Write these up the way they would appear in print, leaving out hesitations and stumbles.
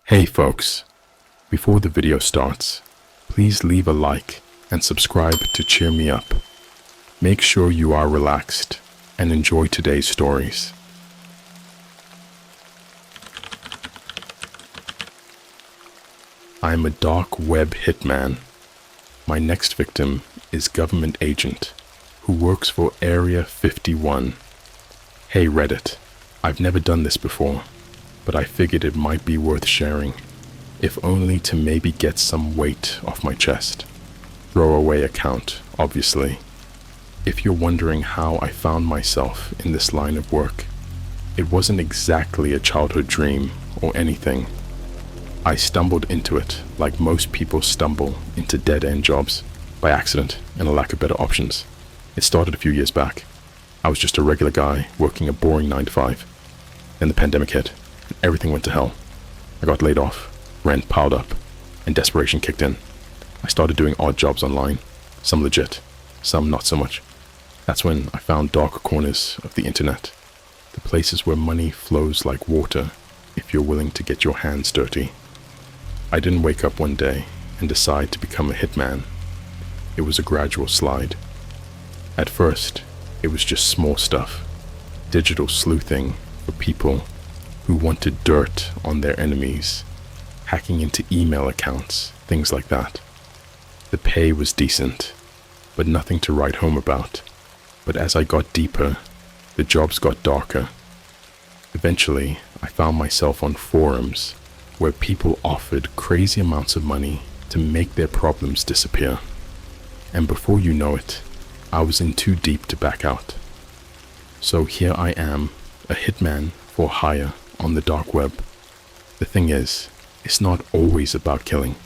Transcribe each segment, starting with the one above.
Hey folks, before the video starts, please leave a like and subscribe to cheer me up. Make sure you are relaxed and enjoy today's stories. I am a dark web hitman. My next victim is government agent who works for Area 51. Hey Reddit, I've never done this before, but I figured it might be worth sharing, if only to maybe get some weight off my chest. Throwaway account, obviously. If you're wondering how I found myself in this line of work, it wasn't exactly a childhood dream or anything. I stumbled into it like most people stumble into dead-end jobs, by accident and a lack of better options. It started a few years back. I was just a regular guy working a boring 9 to 5. Then the pandemic hit, and everything went to hell. I got laid off, rent piled up, and desperation kicked in. I started doing odd jobs online, some legit, some not so much. That's when I found darker corners of the internet, the places where money flows like water if you're willing to get your hands dirty. I didn't wake up one day and decide to become a hitman. It was a gradual slide. At first, it was just small stuff, digital sleuthing for people who wanted dirt on their enemies, hacking into email accounts, things like that. The pay was decent, but nothing to write home about. But as I got deeper, the jobs got darker. Eventually, I found myself on forums where people offered crazy amounts of money to make their problems disappear. And before you know it, I was in too deep to back out. So here I am, a hitman for hire on the dark web. The thing is, it's not always about killing.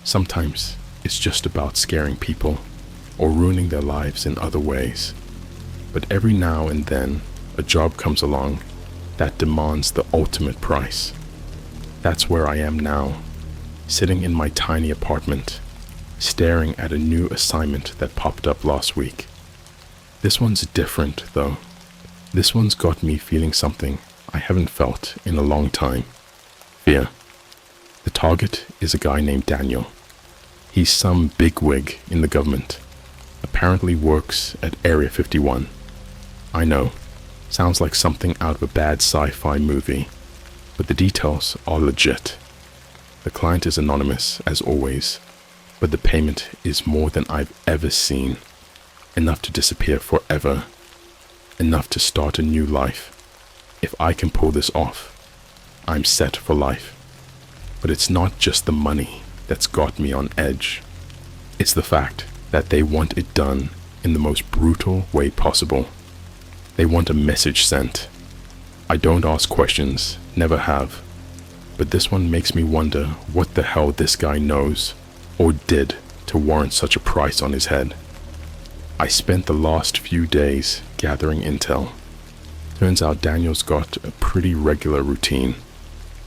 Sometimes it's just about scaring people or ruining their lives in other ways. But every now and then, a job comes along that demands the ultimate price. That's where I am now, sitting in my tiny apartment, staring at a new assignment that popped up last week. This one's different, though. This one's got me feeling something I haven't felt in a long time. Fear. The target is a guy named Daniel. He's some bigwig in the government. Apparently works at Area 51. I know, sounds like something out of a bad sci-fi movie, but the details are legit. The client is anonymous, as always, but the payment is more than I've ever seen. Enough to disappear forever. Enough to start a new life. If I can pull this off, I'm set for life. But it's not just the money that's got me on edge. It's the fact that they want it done in the most brutal way possible. They want a message sent. I don't ask questions, never have. But this one makes me wonder what the hell this guy knows or did to warrant such a price on his head. I spent the last few days gathering intel. Turns out Daniel's got a pretty regular routine.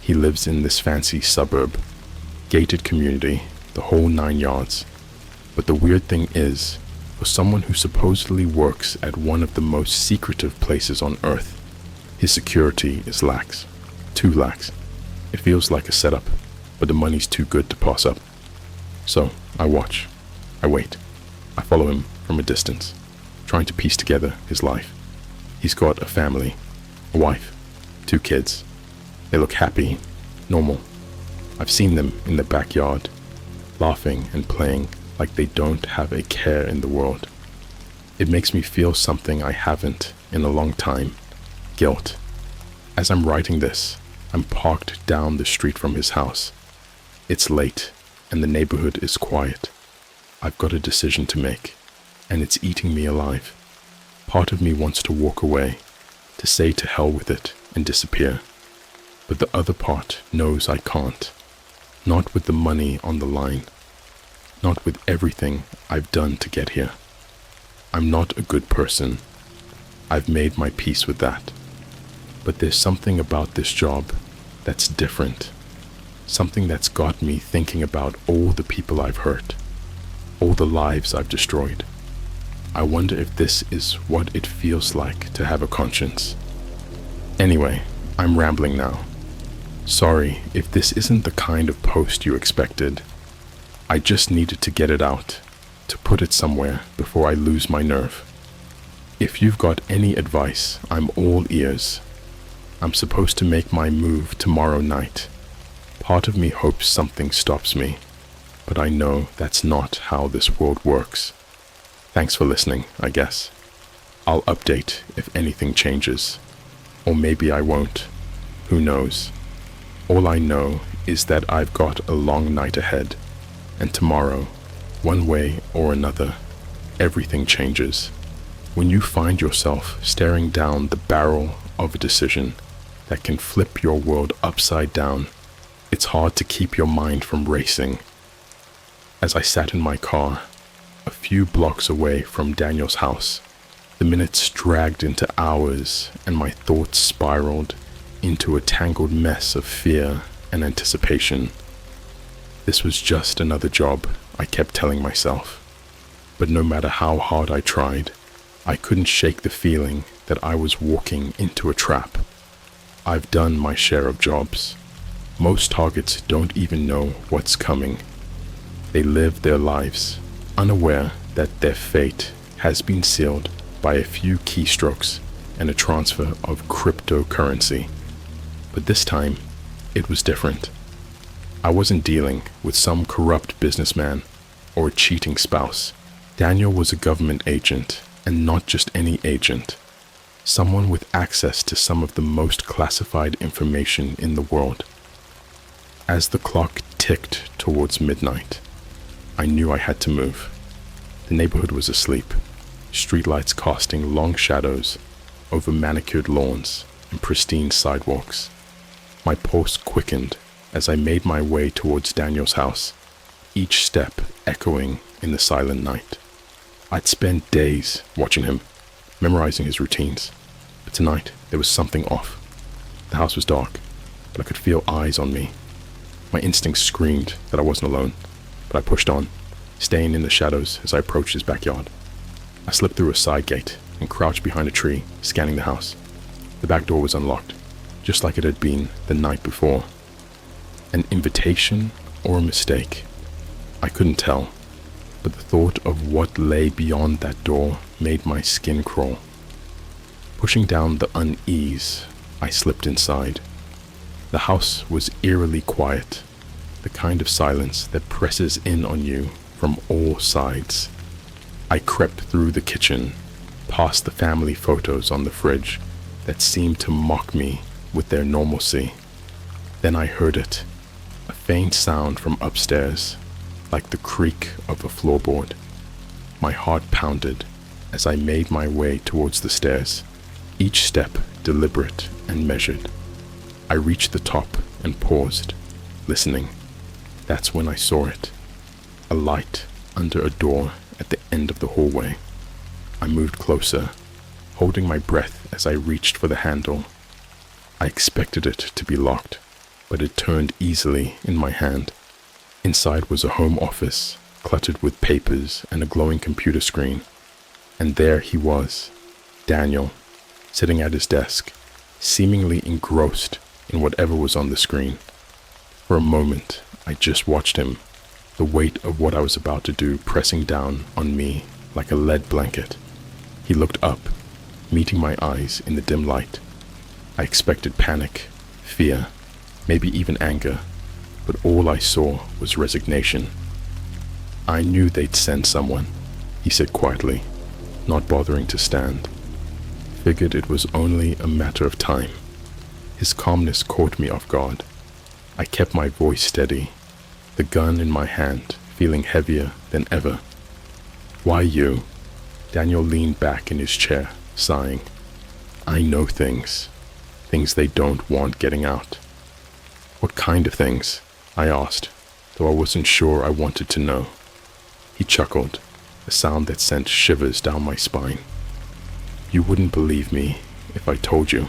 He lives in this fancy suburb, gated community, the whole 9 yards. But the weird thing is, for someone who supposedly works at one of the most secretive places on Earth, his security is lax. Too lax. It feels like a setup, but the money's too good to pass up. So, I watch. I wait. I follow him from a distance, trying to piece together his life. He's got a family, a wife, 2 kids. They look happy, normal. I've seen them in the backyard, laughing and playing like they don't have a care in the world. It makes me feel something I haven't in a long time. Guilt. As I'm writing this, I'm parked down the street from his house. It's late, and the neighborhood is quiet. I've got a decision to make, and it's eating me alive. Part of me wants to walk away, to say to hell with it and disappear. But the other part knows I can't. Not with the money on the line. Not with everything I've done to get here. I'm not a good person. I've made my peace with that. But there's something about this job that's different. Something that's got me thinking about all the people I've hurt. All the lives I've destroyed. I wonder if this is what it feels like to have a conscience. Anyway, I'm rambling now. Sorry if this isn't the kind of post you expected. I just needed to get it out, to put it somewhere before I lose my nerve. If you've got any advice, I'm all ears. I'm supposed to make my move tomorrow night. Part of me hopes something stops me, but I know that's not how this world works. Thanks for listening, I guess. I'll update if anything changes. Or maybe I won't. Who knows? All I know is that I've got a long night ahead, and tomorrow, one way or another, everything changes. When you find yourself staring down the barrel of a decision that can flip your world upside down, it's hard to keep your mind from racing. As I sat in my car, a few blocks away from Daniel's house, the minutes dragged into hours and my thoughts spiraled into a tangled mess of fear and anticipation. This was just another job, I kept telling myself. But no matter how hard I tried, I couldn't shake the feeling that I was walking into a trap. I've done my share of jobs. Most targets don't even know what's coming. They live their lives, unaware that their fate has been sealed by a few keystrokes and a transfer of cryptocurrency. But this time, it was different. I wasn't dealing with some corrupt businessman or a cheating spouse. Daniel was a government agent, and not just any agent. Someone with access to some of the most classified information in the world. As the clock ticked towards midnight, I knew I had to move. The neighborhood was asleep, streetlights casting long shadows over manicured lawns and pristine sidewalks. My pulse quickened as I made my way towards Daniel's house, each step echoing in the silent night. I'd spent days watching him, memorizing his routines, but tonight there was something off. The house was dark, but I could feel eyes on me. My instincts screamed that I wasn't alone, but I pushed on, staying in the shadows as I approached his backyard. I slipped through a side gate and crouched behind a tree, scanning the house. The back door was unlocked, just like it had been the night before. An invitation or a mistake? I couldn't tell, but the thought of what lay beyond that door made my skin crawl. Pushing down the unease, I slipped inside. The house was eerily quiet, the kind of silence that presses in on you from all sides. I crept through the kitchen, past the family photos on the fridge that seemed to mock me with their normalcy. Then I heard it, a faint sound from upstairs, like the creak of a floorboard. My heart pounded as I made my way towards the stairs, each step deliberate and measured. I reached the top and paused, listening. That's when I saw it, a light under a door at the end of the hallway. I moved closer, holding my breath as I reached for the handle. I expected it to be locked, but it turned easily in my hand. Inside was a home office, cluttered with papers and a glowing computer screen. And there he was, Daniel, sitting at his desk, seemingly engrossed in whatever was on the screen. For a moment, I just watched him, the weight of what I was about to do pressing down on me like a lead blanket. He looked up, meeting my eyes in the dim light. I expected panic, fear, maybe even anger, but all I saw was resignation. I knew they'd send someone, he said quietly, not bothering to stand. Figured it was only a matter of time. His calmness caught me off guard. I kept my voice steady, the gun in my hand feeling heavier than ever. Why you? Daniel leaned back in his chair, sighing. I know things they don't want getting out. What kind of things? I asked, though I wasn't sure I wanted to know. He chuckled, a sound that sent shivers down my spine. You wouldn't believe me if I told you.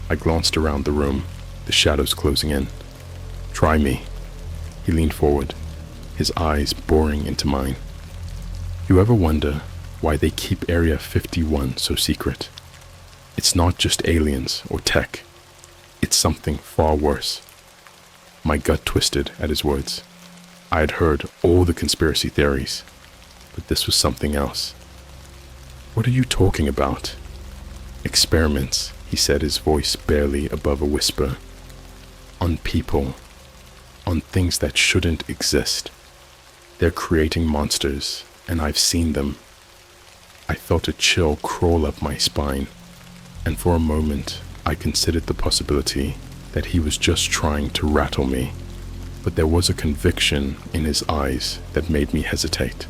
I glanced around the room, the shadows closing in. Try me. He leaned forward, his eyes boring into mine. You ever wonder why they keep Area 51 so secret? It's not just aliens or tech. It's something far worse. My gut twisted at his words. I had heard all the conspiracy theories, but this was something else. What are you talking about? Experiments, he said, his voice barely above a whisper. On people. On things that shouldn't exist. They're creating monsters, and I've seen them. I felt a chill crawl up my spine, and for a moment I considered the possibility that he was just trying to rattle me, but there was a conviction in his eyes that made me hesitate.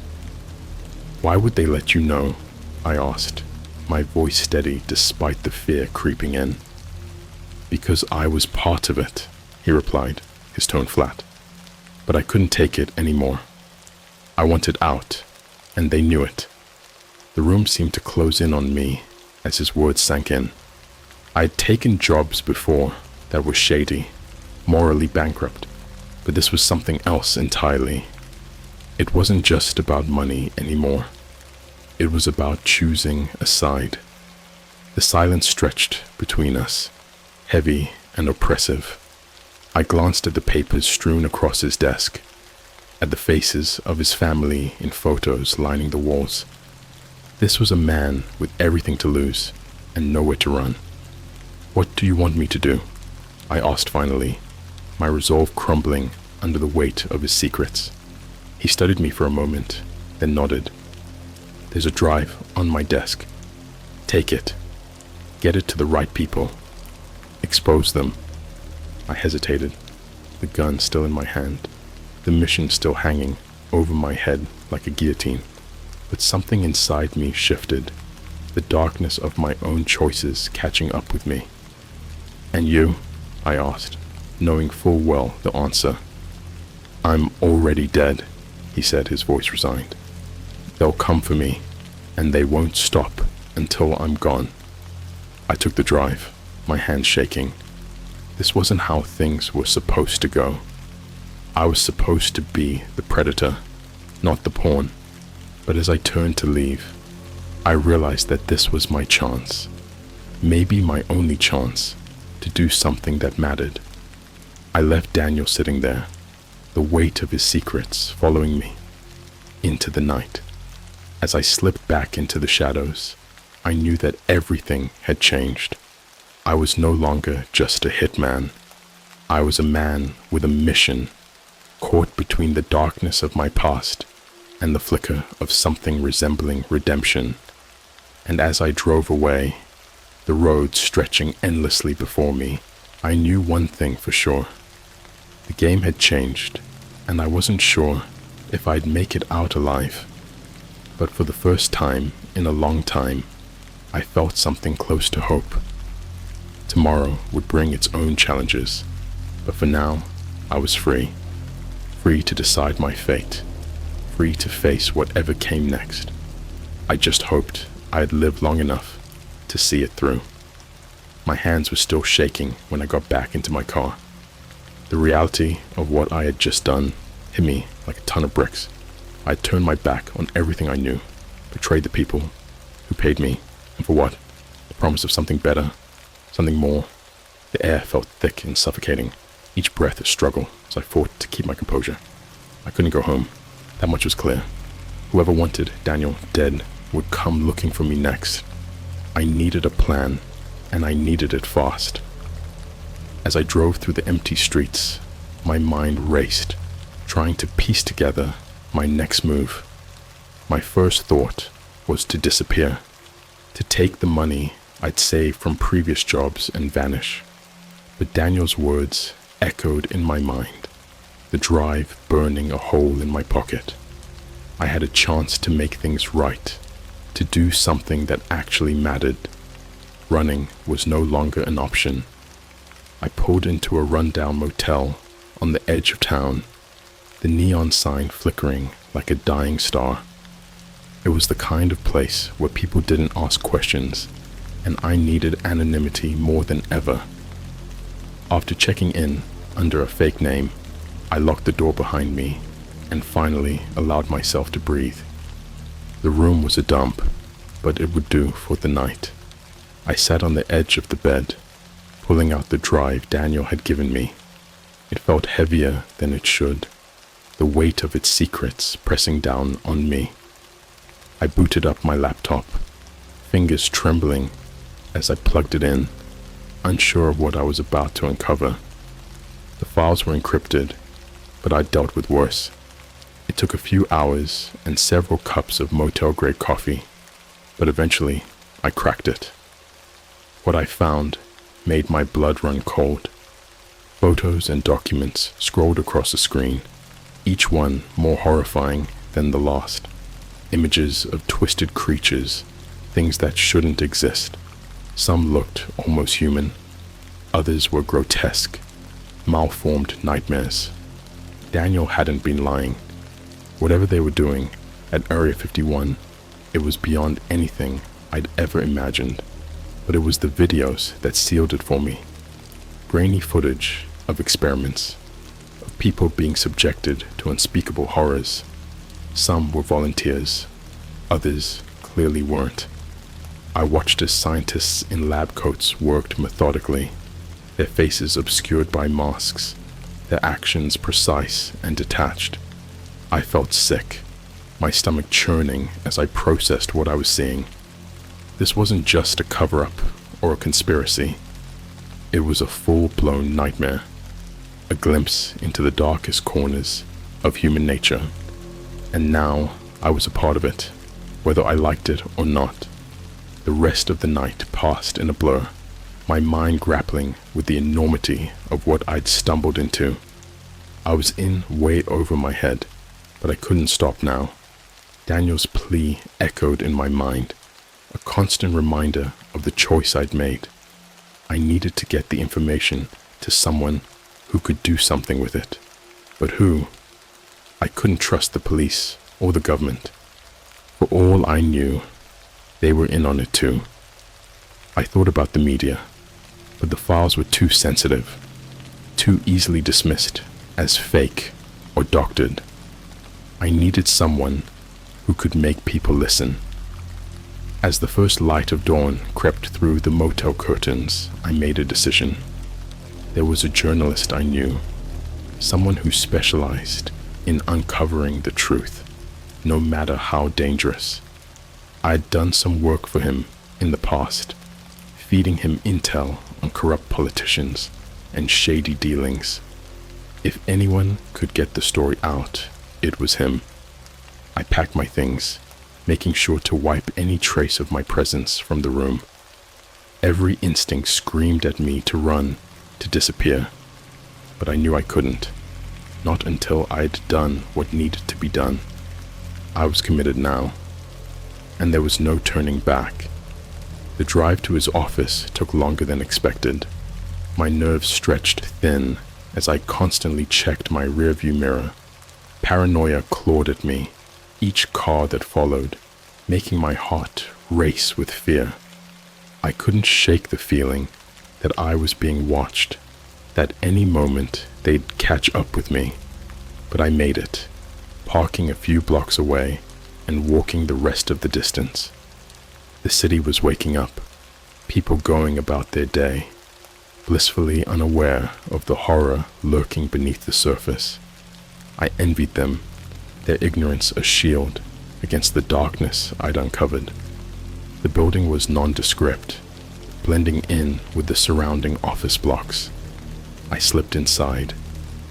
Why would they let you know? I asked, my voice steady despite the fear creeping in. Because I was part of it, he replied, his tone flat. But I couldn't take it anymore. I wanted out, and they knew it. The room seemed to close in on me as his words sank in. I had taken jobs before that were shady, morally bankrupt, but this was something else entirely. It wasn't just about money anymore. It was about choosing a side. The silence stretched between us, heavy and oppressive. I glanced at the papers strewn across his desk, at the faces of his family in photos lining the walls. This was a man with everything to lose and nowhere to run. What do you want me to do? I asked finally, my resolve crumbling under the weight of his secrets. He studied me for a moment, then nodded. There's a drive on my desk. Take it. Get it to the right people. Expose them. I hesitated, the gun still in my hand, the mission still hanging over my head like a guillotine. But something inside me shifted, the darkness of my own choices catching up with me. And you? I asked, knowing full well the answer. I'm already dead, he said, his voice resigned. They'll come for me, and they won't stop until I'm gone. I took the drive, my hands shaking. This wasn't how things were supposed to go. I was supposed to be the predator, not the pawn. But as I turned to leave, I realized that this was my chance, maybe my only chance, to do something that mattered. I left Daniel sitting there, the weight of his secrets following me, into the night. As I slipped back into the shadows, I knew that everything had changed. I was no longer just a hitman. I was a man with a mission, caught between the darkness of my past and the flicker of something resembling redemption. And as I drove away, the road stretching endlessly before me, I knew one thing for sure. The game had changed, and I wasn't sure if I'd make it out alive. But for the first time in a long time, I felt something close to hope. Tomorrow would bring its own challenges, but for now, I was free. Free to decide my fate. Free to face whatever came next. I just hoped I had lived long enough to see it through. My hands were still shaking when I got back into my car. The reality of what I had just done hit me like a ton of bricks. I had turned my back on everything I knew, betrayed the people who paid me, and for what? The promise of something better, something more. The air felt thick and suffocating, each breath a struggle as I fought to keep my composure. I couldn't go home. That much was clear. Whoever wanted Daniel dead would come looking for me next. I needed a plan, and I needed it fast. As I drove through the empty streets, my mind raced, trying to piece together my next move. My first thought was to disappear, to take the money I'd saved from previous jobs and vanish. But Daniel's words echoed in my mind, the drive burning a hole in my pocket. I had a chance to make things right, to do something that actually mattered. Running was no longer an option. I pulled into a rundown motel on the edge of town, the neon sign flickering like a dying star. It was the kind of place where people didn't ask questions, and I needed anonymity more than ever. After checking in under a fake name, I locked the door behind me and finally allowed myself to breathe. The room was a dump, but it would do for the night. I sat on the edge of the bed, pulling out the drive Daniel had given me. It felt heavier than it should, the weight of its secrets pressing down on me. I booted up my laptop, fingers trembling as I plugged it in, unsure of what I was about to uncover. The files were encrypted, but I dealt with worse. It took a few hours and several cups of motel-grade coffee, but eventually I cracked it. What I found made my blood run cold. Photos and documents scrolled across the screen, each one more horrifying than the last. Images of twisted creatures, things that shouldn't exist. Some looked almost human. Others were grotesque, malformed nightmares. Daniel hadn't been lying. Whatever they were doing at Area 51, it was beyond anything I'd ever imagined. But it was the videos that sealed it for me. Grainy footage of experiments, of people being subjected to unspeakable horrors. Some were volunteers, others clearly weren't. I watched as scientists in lab coats worked methodically, their faces obscured by masks, their actions precise and detached. I felt sick, my stomach churning as I processed what I was seeing. This wasn't just a cover-up or a conspiracy. It was a full-blown nightmare, a glimpse into the darkest corners of human nature. And now I was a part of it, whether I liked it or not. The rest of the night passed in a blur, my mind grappling with the enormity of what I'd stumbled into. I was in way over my head, but I couldn't stop now. Daniel's plea echoed in my mind, a constant reminder of the choice I'd made. I needed to get the information to someone who could do something with it. But who? I couldn't trust the police or the government. For all I knew, they were in on it too. I thought about the media, but the files were too sensitive, too easily dismissed as fake or doctored. I needed someone who could make people listen. As the first light of dawn crept through the motel curtains, I made a decision. There was a journalist I knew, someone who specialized in uncovering the truth, no matter how dangerous. I'd done some work for him in the past, feeding him intel on corrupt politicians and shady dealings. If anyone could get the story out, it was him. I packed my things, making sure to wipe any trace of my presence from the room. Every instinct screamed at me to run, to disappear, but I knew I couldn't, not until I'd done what needed to be done. I was committed now, and there was no turning back. The drive to his office took longer than expected. My nerves stretched thin as I constantly checked my rearview mirror. Paranoia clawed at me, each car that followed, making my heart race with fear. I couldn't shake the feeling that I was being watched, that any moment they'd catch up with me. But I made it, parking a few blocks away and walking the rest of the distance. The city was waking up, people going about their day, blissfully unaware of the horror lurking beneath the surface. I envied them, their ignorance a shield against the darkness I'd uncovered. The building was nondescript, blending in with the surrounding office blocks. I slipped inside,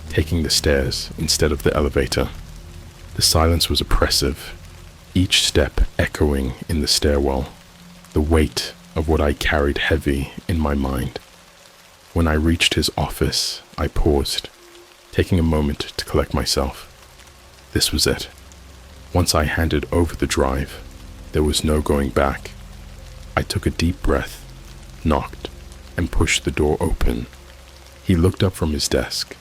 taking the stairs instead of the elevator. The silence was oppressive, each step echoing in the stairwell, the weight of what I carried heavy in my mind. When I reached his office, I paused, taking a moment to collect myself. This was it. Once I handed over the drive, there was no going back. I took a deep breath, knocked, and pushed the door open. He looked up from his desk,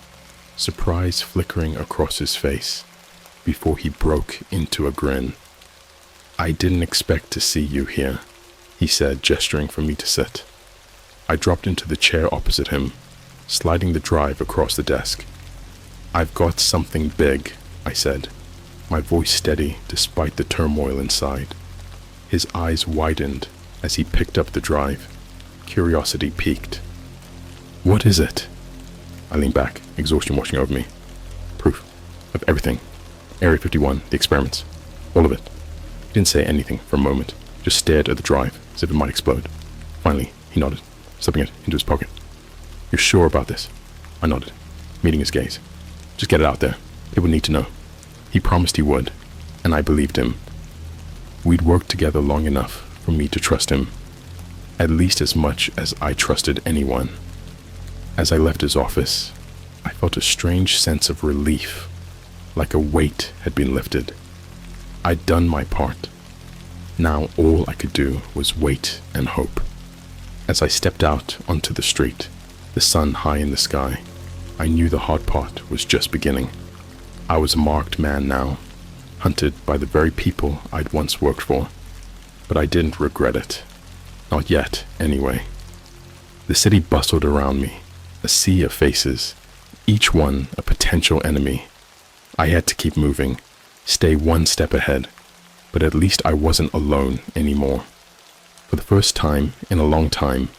surprise flickering across his face, before he broke into a grin. "I didn't expect to see you here," he said, gesturing for me to sit. I dropped into the chair opposite him, sliding the drive across the desk. "I've got something big," I said, my voice steady despite the turmoil inside. His eyes widened as he picked up the drive, curiosity piqued. What is it? I leaned back, exhaustion washing over me. Proof of everything. Area 51, the experiments. All of it. He didn't say anything for a moment, just stared at the drive as if it might explode. Finally, he nodded, slipping it into his pocket. You're sure about this? I nodded, meeting his gaze. Just get it out there. People need to know. He promised he would, and I believed him. We'd worked together long enough for me to trust him, at least as much as I trusted anyone. As I left his office, I felt a strange sense of relief, like a weight had been lifted. I'd done my part. Now all I could do was wait and hope. As I stepped out onto the street, the sun high in the sky, I knew the hard part was just beginning. I was a marked man now, hunted by the very people I'd once worked for, but I didn't regret it. Not yet, anyway. The city bustled around me, a sea of faces, each one a potential enemy. I had to keep moving, stay one step ahead, but at least I wasn't alone anymore. For the first time in a long time,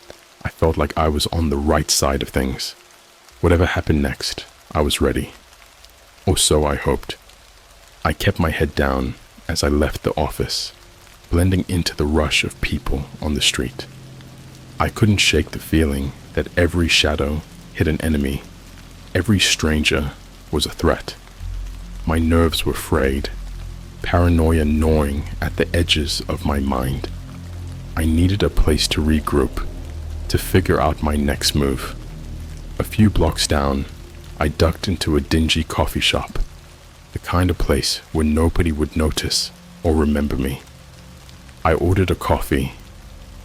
I felt like I was on the right side of things. Whatever happened next, I was ready. Or so I hoped. I kept my head down as I left the office, blending into the rush of people on the street. I couldn't shake the feeling that every shadow hid an enemy. Every stranger was a threat. My nerves were frayed, paranoia gnawing at the edges of my mind. I needed a place to regroup, to figure out my next move. A few blocks down, I ducked into a dingy coffee shop, the kind of place where nobody would notice or remember me. I ordered a coffee,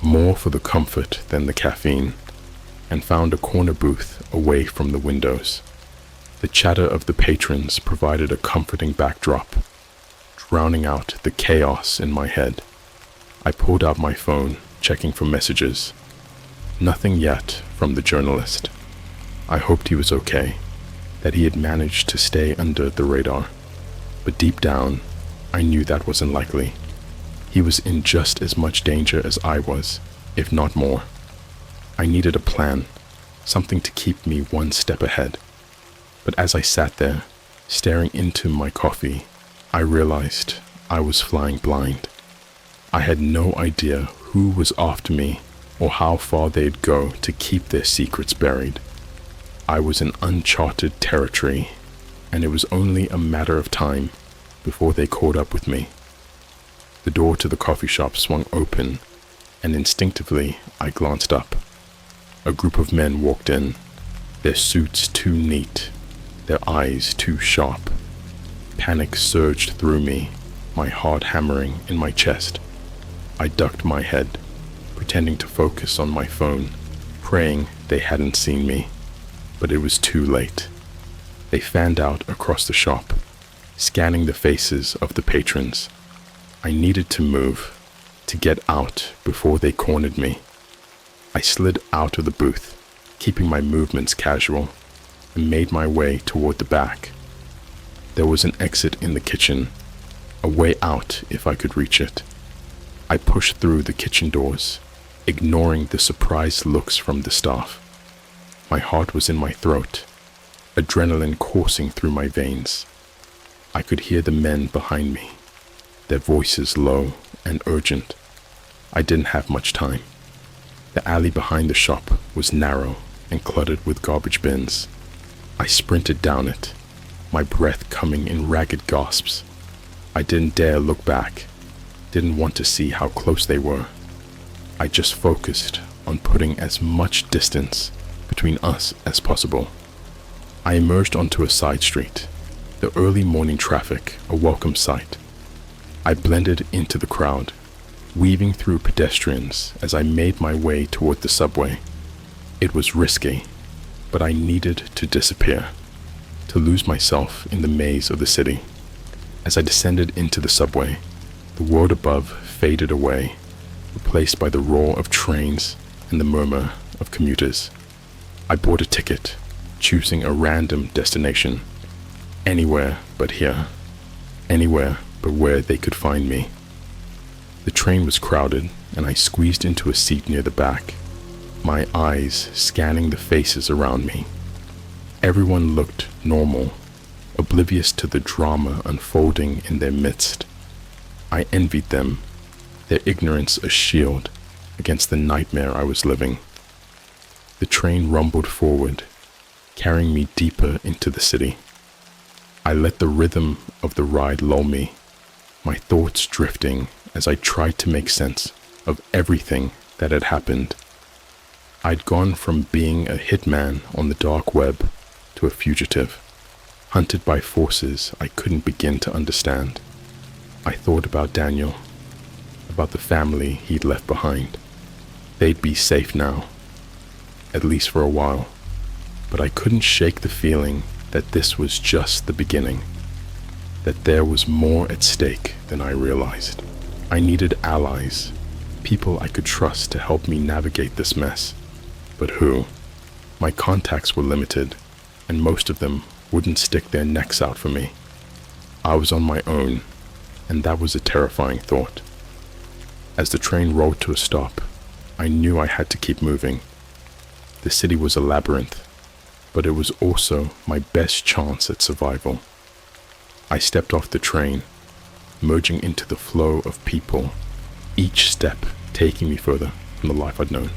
more for the comfort than the caffeine, and found a corner booth away from the windows. The chatter of the patrons provided a comforting backdrop, drowning out the chaos in my head. I pulled out my phone, checking for messages. Nothing yet from the journalist. I hoped he was okay, that he had managed to stay under the radar. But deep down, I knew that wasn't likely. He was in just as much danger as I was, if not more. I needed a plan, something to keep me one step ahead. But as I sat there, staring into my coffee, I realized I was flying blind. I had no idea who was after me or how far they'd go to keep their secrets buried. I was in uncharted territory, and it was only a matter of time before they caught up with me. The door to the coffee shop swung open, and instinctively I glanced up. A group of men walked in, their suits too neat, their eyes too sharp. Panic surged through me, my heart hammering in my chest. I ducked my head, pretending to focus on my phone, praying they hadn't seen me. But it was too late. They fanned out across the shop, scanning the faces of the patrons. I needed to move, to get out before they cornered me. I slid out of the booth, keeping my movements casual, and made my way toward the back. There was an exit in the kitchen, a way out if I could reach it. I pushed through the kitchen doors, ignoring the surprised looks from the staff. My heart was in my throat, adrenaline coursing through my veins. I could hear the men behind me, their voices low and urgent. I didn't have much time. The alley behind the shop was narrow and cluttered with garbage bins. I sprinted down it, my breath coming in ragged gasps. I didn't dare look back, didn't want to see how close they were. I just focused on putting as much distance between us as possible. I emerged onto a side street, the early morning traffic a welcome sight. I blended into the crowd, weaving through pedestrians as I made my way toward the subway. It was risky, but I needed to disappear, to lose myself in the maze of the city. As I descended into the subway, the world above faded away, replaced by the roar of trains and the murmur of commuters. I bought a ticket, choosing a random destination. Anywhere but here. Anywhere but where they could find me. The train was crowded, and I squeezed into a seat near the back. my eyes scanning the faces around me. Everyone looked normal, oblivious to the drama unfolding in their midst. I envied them, their ignorance a shield against the nightmare I was living. The train rumbled forward, carrying me deeper into the city. I let the rhythm of the ride lull me, my thoughts drifting as I tried to make sense of everything that had happened. I'd gone from being a hitman on the dark web to a fugitive, hunted by forces I couldn't begin to understand. I thought about Daniel, about the family he'd left behind. They'd be safe now, at least for a while, but I couldn't shake the feeling that this was just the beginning, that there was more at stake than I realized. I needed allies, people I could trust to help me navigate this mess. But who? My contacts were limited, and most of them wouldn't stick their necks out for me. I was on my own, and that was a terrifying thought. As the train rolled to a stop, I knew I had to keep moving. The city was a labyrinth, but it was also my best chance at survival. I stepped off the train, merging into the flow of people, each step taking me further from the life I'd known.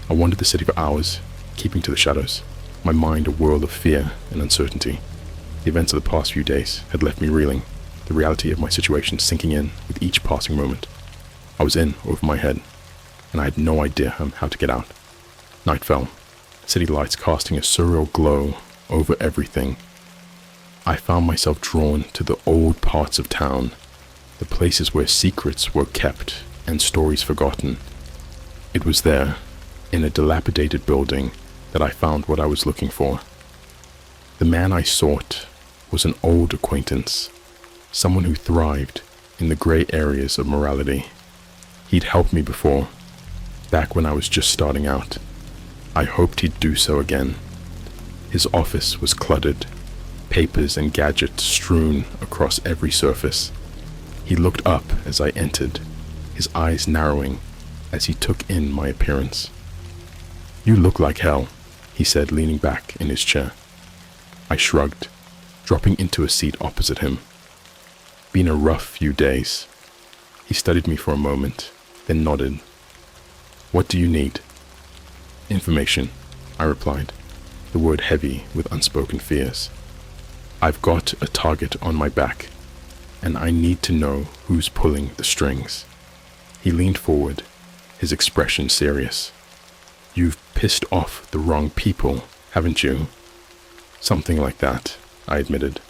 I wandered the city for hours, keeping to the shadows, my mind a whirl of fear and uncertainty. The events of the past few days had left me reeling, the reality of my situation sinking in with each passing moment. I was in over my head, and I had no idea how to get out. Night fell, city lights casting a surreal glow over everything. I found myself drawn to the old parts of town, the places where secrets were kept and stories forgotten. It was there, in a dilapidated building, that I found what I was looking for. The man I sought was an old acquaintance, someone who thrived in the gray areas of morality. He'd helped me before, back when I was just starting out. I hoped he'd do so again. His office was cluttered, papers and gadgets strewn across every surface. He looked up as I entered, his eyes narrowing as he took in my appearance. "You look like hell," he said, leaning back in his chair. I shrugged, dropping into a seat opposite him. "Been a rough few days." He studied me for a moment, then nodded. "What do you need?" "Information," I replied, the word heavy with unspoken fears. "I've got a target on my back, and I need to know who's pulling the strings." He leaned forward, his expression serious. "You've pissed off the wrong people, haven't you?" "Something like that," I admitted,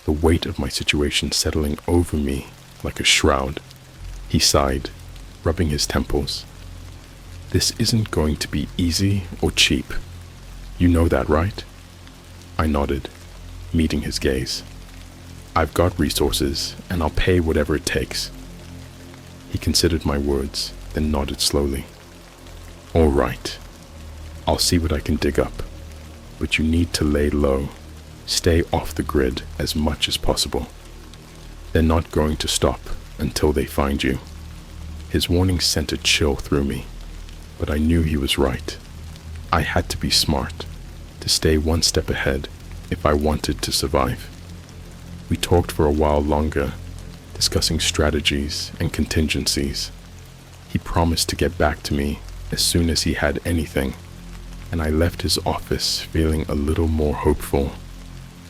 the weight of my situation settling over me like a shroud. He sighed, rubbing his temples. "This isn't going to be easy or cheap. You know that, right?" I nodded, meeting his gaze. "I've got resources, and I'll pay whatever it takes." He considered my words, then nodded slowly. "All right. I'll see what I can dig up, but you need to lay low, stay off the grid as much as possible. They're not going to stop until they find you." His warning sent a chill through me, but I knew he was right. I had to be smart, to stay one step ahead if I wanted to survive. We talked for a while longer, discussing strategies and contingencies. He promised to get back to me as soon as he had anything, and I left his office feeling a little more hopeful,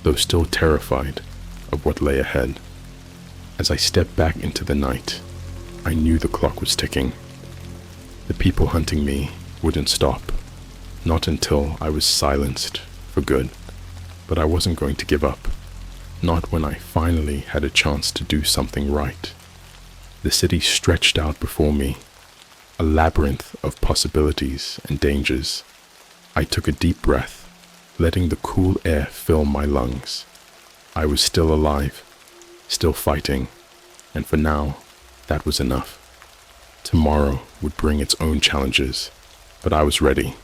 though still terrified of what lay ahead. As I stepped back into the night, I knew the clock was ticking. The people hunting me wouldn't stop, not until I was silenced for good. But I wasn't going to give up, not when I finally had a chance to do something right. The city stretched out before me, a labyrinth of possibilities and dangers. I took a deep breath, letting the cool air fill my lungs. I was still alive, still fighting, and for now, that was enough. Tomorrow would bring its own challenges, but I was ready.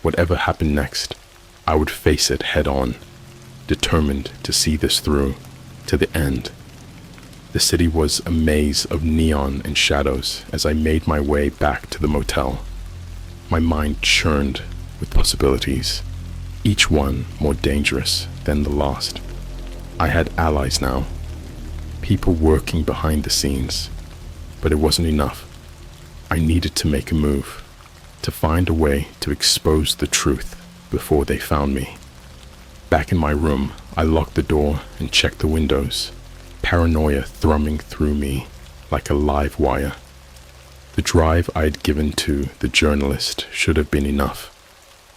Whatever happened next, I would face it head on, determined to see this through to the end. The city was a maze of neon and shadows as I made my way back to the motel. My mind churned with possibilities, each one more dangerous than the last. I had allies now, people working behind the scenes, but it wasn't enough. I needed to make a move, to find a way to expose the truth before they found me. Back in my room, I locked the door and checked the windows, paranoia thrumming through me like a live wire. The drive I had given to the journalist should have been enough,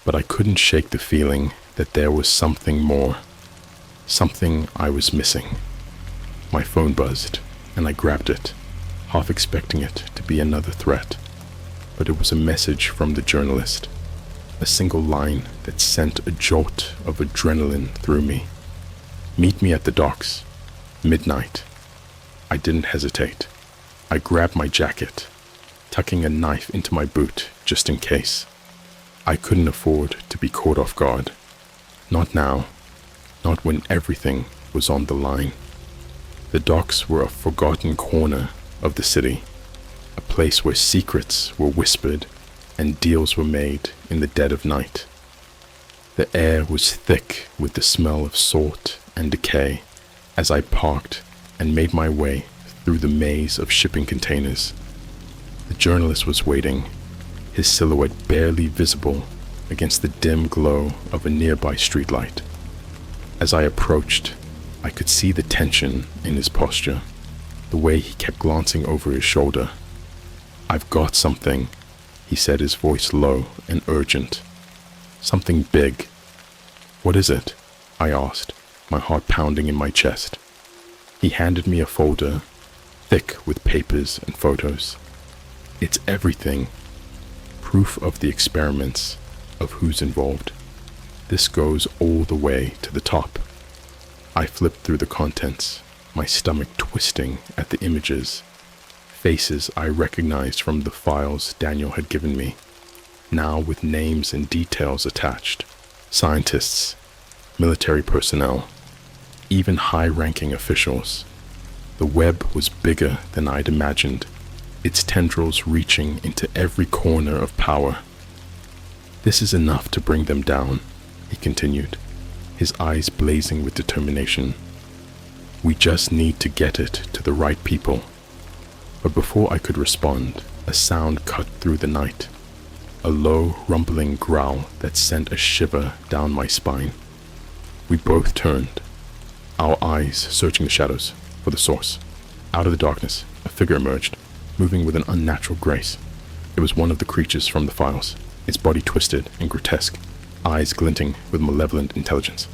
but I couldn't shake the feeling that there was something more, something I was missing. My phone buzzed, and I grabbed it, half expecting it to be another threat, but it was a message from the journalist, a single line that sent a jolt of adrenaline through me. Meet me at the docks, midnight. I didn't hesitate. I grabbed my jacket, tucking a knife into my boot just in case. I couldn't afford to be caught off guard. Not now, not when everything was on the line. The docks were a forgotten corner of the city, a place where secrets were whispered and deals were made in the dead of night. The air was thick with the smell of salt and decay as I parked and made my way through the maze of shipping containers. The journalist was waiting, his silhouette barely visible against the dim glow of a nearby streetlight. As I approached, I could see the tension in his posture, the way he kept glancing over his shoulder. "I've got something," he said, his voice low and urgent. "Something big." "What is it?" I asked, my heart pounding in my chest. He handed me a folder, thick with papers and photos. "It's everything. Proof of the experiments, of who's involved. This goes all the way to the top." I flipped through the contents, my stomach twisting at the images, faces I recognized from the files Daniel had given me, now with names and details attached. Scientists, military personnel, even high-ranking officials. The web was bigger than I'd imagined, its tendrils reaching into every corner of power. "This is enough to bring them down," he continued, his eyes blazing with determination. "We just need to get it to the right people." But before I could respond, a sound cut through the night, a low, rumbling growl that sent a shiver down my spine. We both turned, our eyes searching the shadows for the source. Out of the darkness, a figure emerged, moving with an unnatural grace. It was one of the creatures from the files, its body twisted and grotesque, eyes glinting with malevolent intelligence.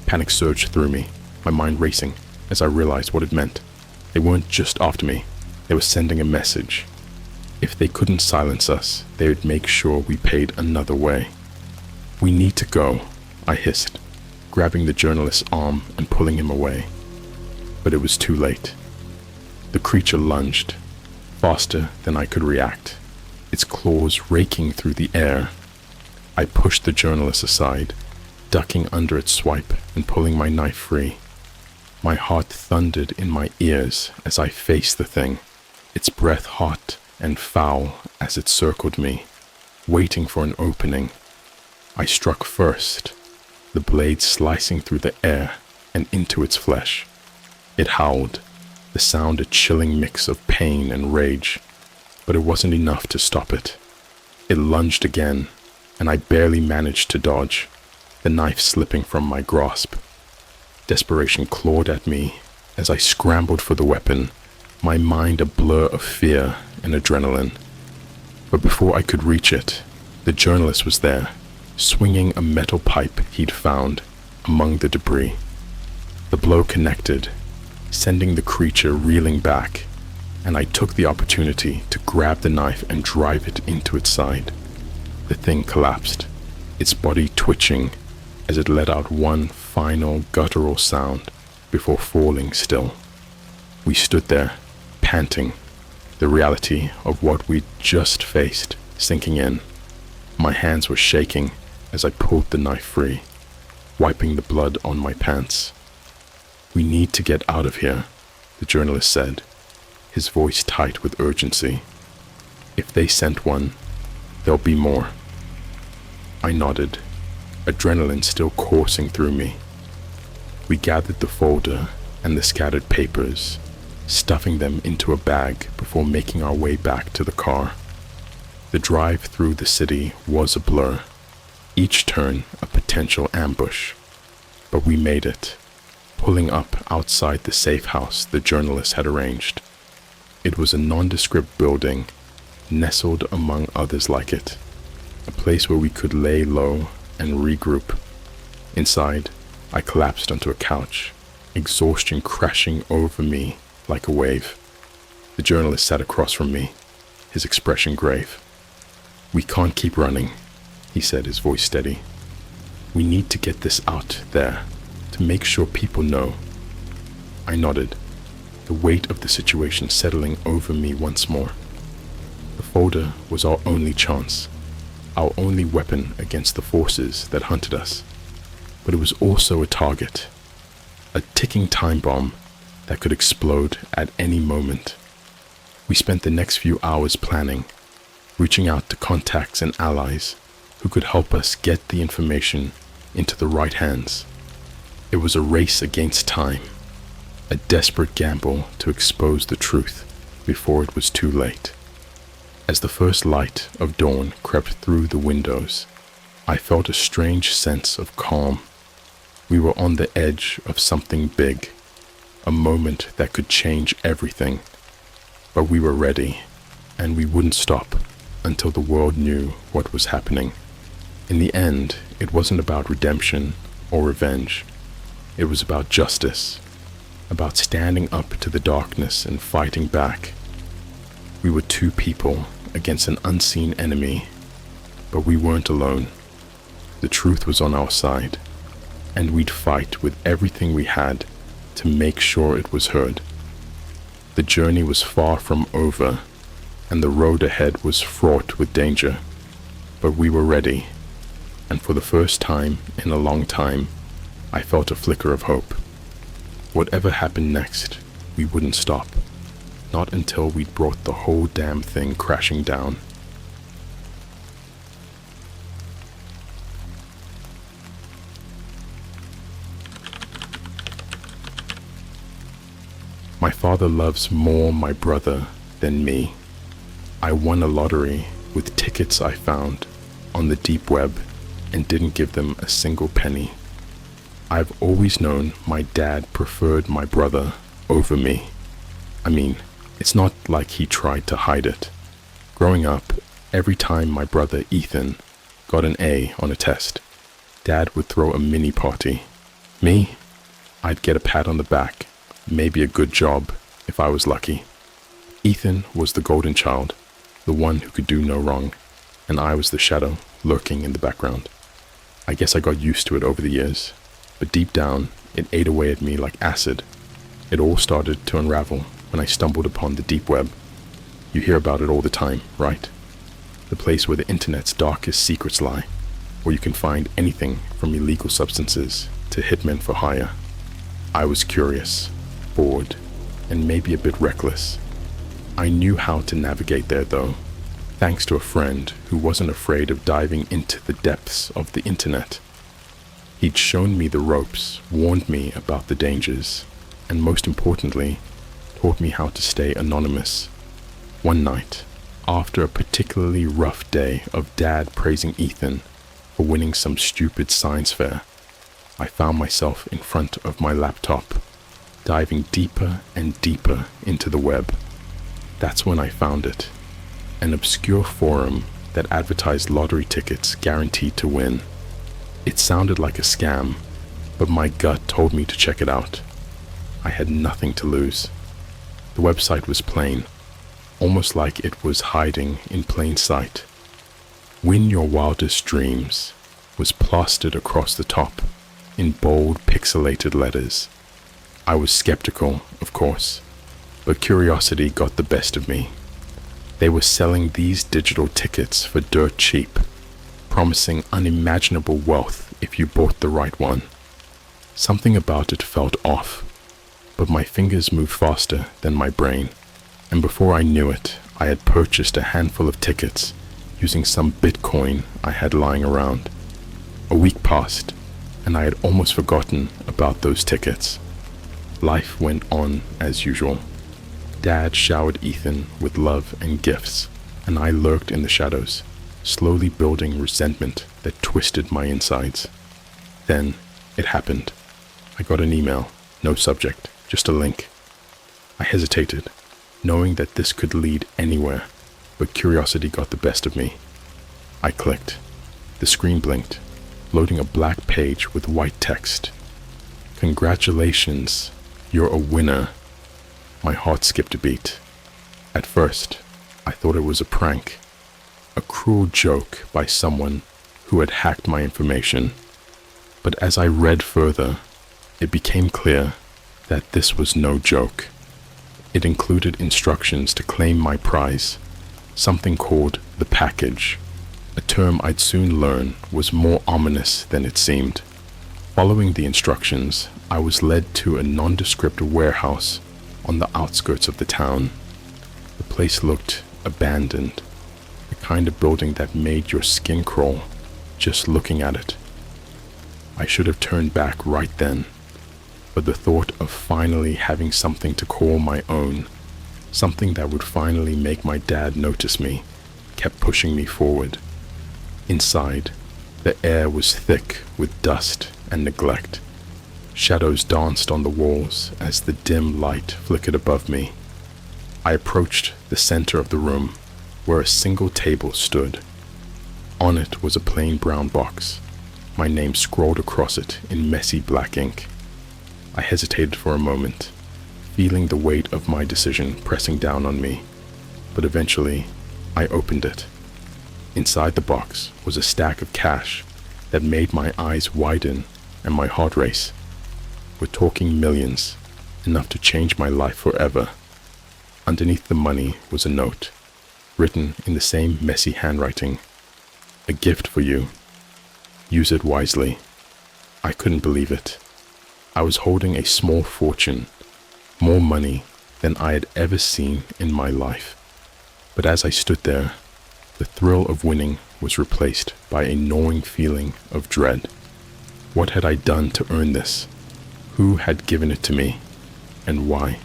Panic surged through me, my mind racing as I realized what it meant. They weren't just after me, they were sending a message. If they couldn't silence us, they would make sure we paid another way. "We need to go," I hissed, grabbing the journalist's arm and pulling him away. But it was too late. The creature lunged, faster than I could react, its claws raking through the air. I pushed the journalist aside, ducking under its swipe and pulling my knife free. My heart thundered in my ears as I faced the thing, its breath hot and foul as it circled me, waiting for an opening. I struck first, the blade slicing through the air and into its flesh. It howled, the sound a chilling mix of pain and rage, but it wasn't enough to stop it. It lunged again, and I barely managed to dodge, the knife slipping from my grasp. Desperation clawed at me as I scrambled for the weapon, my mind a blur of fear and adrenaline. But before I could reach it, the journalist was there, swinging a metal pipe he'd found among the debris. The blow connected, sending the creature reeling back, and I took the opportunity to grab the knife and drive it into its side. The thing collapsed, its body twitching as it let out one final guttural sound before falling still. We stood there, panting, the reality of what we'd just faced sinking in. My hands were shaking as I pulled the knife free, wiping the blood on my pants. "We need to get out of here," the journalist said, his voice tight with urgency. "If they sent one, There'll be more. I nodded, adrenaline still coursing through me. We gathered the folder and the scattered papers, stuffing them into a bag before making our way back to the car. The drive through the city was a blur, each turn a potential ambush, but we made it, pulling up outside the safe house the journalist had arranged. It was a nondescript building, nestled among others like it, a place where we could lay low and regroup. Inside, I collapsed onto a couch, exhaustion crashing over me like a wave. The journalist sat across from me, his expression grave. "We can't keep running," he said, his voice steady. "We need to get this out there, to make sure people know." I nodded, the weight of the situation settling over me once more. The folder was our only chance, our only weapon against the forces that hunted us. But it was also a target, a ticking time bomb that could explode at any moment. We spent the next few hours planning, reaching out to contacts and allies who could help us get the information into the right hands. It was a race against time, a desperate gamble to expose the truth before it was too late. As the first light of dawn crept through the windows, I felt a strange sense of calm. We were on the edge of something big, a moment that could change everything. But we were ready, and we wouldn't stop until the world knew what was happening. In the end, it wasn't about redemption or revenge. It was about justice, about standing up to the darkness and fighting back. We were two people against an unseen enemy, but we weren't alone. The truth was on our side, and we'd fight with everything we had to make sure it was heard. The journey was far from over, and the road ahead was fraught with danger, but we were ready, and for the first time in a long time, I felt a flicker of hope. Whatever happened next, we wouldn't stop, not until we'd brought the whole damn thing crashing down. My father loves more my brother than me. I won a lottery with tickets I found on the deep web and didn't give them a single penny. I've always known my dad preferred my brother over me. I mean, it's not like he tried to hide it. Growing up, every time my brother Ethan got an A on a test, Dad would throw a mini party. Me, I'd get a pat on the back, maybe a good job if I was lucky. Ethan was the golden child, the one who could do no wrong, and I was the shadow lurking in the background. I guess I got used to it over the years, but deep down, it ate away at me like acid. It all started to unravel when I stumbled upon the deep web. You hear about it all the time, right? The place where the internet's darkest secrets lie, where you can find anything from illegal substances to hitmen for hire. I was curious, bored, and maybe a bit reckless. I knew how to navigate there though, thanks to a friend who wasn't afraid of diving into the depths of the internet. He'd shown me the ropes, warned me about the dangers, and most importantly, taught me how to stay anonymous. One night, after a particularly rough day of Dad praising Ethan for winning some stupid science fair, I found myself in front of my laptop, diving deeper and deeper into the web. That's when I found it, an obscure forum that advertised lottery tickets guaranteed to win. It sounded like a scam, but my gut told me to check it out. I had nothing to lose. The website was plain, almost like it was hiding in plain sight. "Win your wildest dreams" was plastered across the top in bold, pixelated letters. I was skeptical, of course, but curiosity got the best of me. They were selling these digital tickets for dirt cheap, promising unimaginable wealth if you bought the right one. Something about it felt off, but my fingers moved faster than my brain, and before I knew it, I had purchased a handful of tickets using some Bitcoin I had lying around. A week passed, and I had almost forgotten about those tickets. Life went on as usual. Dad showered Ethan with love and gifts, and I lurked in the shadows, slowly building resentment that twisted my insides. Then it happened. I got an email, no subject, just a link. I hesitated, knowing that this could lead anywhere, but curiosity got the best of me. I clicked. The screen blinked, loading a black page with white text. "Congratulations, you're a winner." My heart skipped a beat. At first, I thought it was a prank, a cruel joke by someone who had hacked my information. But as I read further, it became clear that this was no joke. It included instructions to claim my prize, something called the package, a term I'd soon learn was more ominous than it seemed. Following the instructions, I was led to a nondescript warehouse on the outskirts of the town. The place looked abandoned, the kind of building that made your skin crawl just looking at it. I should have turned back right then, but the thought of finally having something to call my own, something that would finally make my dad notice me, kept pushing me forward. Inside, the air was thick with dust and neglect. Shadows danced on the walls as the dim light flickered above me. I approached the center of the room, where a single table stood. On it was a plain brown box, my name scrawled across it in messy black ink. I hesitated for a moment, feeling the weight of my decision pressing down on me, but eventually I opened it. Inside the box was a stack of cash that made my eyes widen and my heart race. We're talking millions, enough to change my life forever. Underneath the money was a note, written in the same messy handwriting. "A gift for you. Use it wisely." I couldn't believe it. I was holding a small fortune, more money than I had ever seen in my life. But as I stood there, the thrill of winning was replaced by a gnawing feeling of dread. What had I done to earn this? Who had given it to me, and why?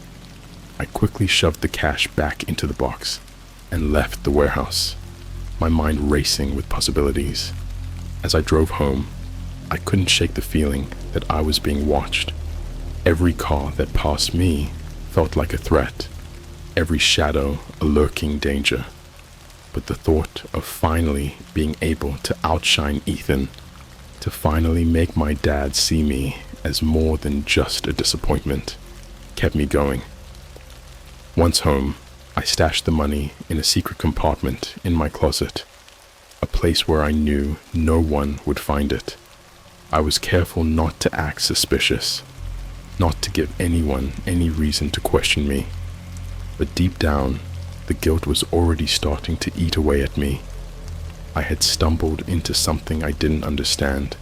I quickly shoved the cash back into the box and left the warehouse, my mind racing with possibilities. As I drove home, I couldn't shake the feeling that I was being watched. Every car that passed me felt like a threat, every shadow a lurking danger. But the thought of finally being able to outshine Ethan, to finally make my dad see me as more than just a disappointment, kept me going. Once home, I stashed the money in a secret compartment in my closet, a place where I knew no one would find it. I was careful not to act suspicious, not to give anyone any reason to question me. But deep down, the guilt was already starting to eat away at me. I had stumbled into something I didn't understand,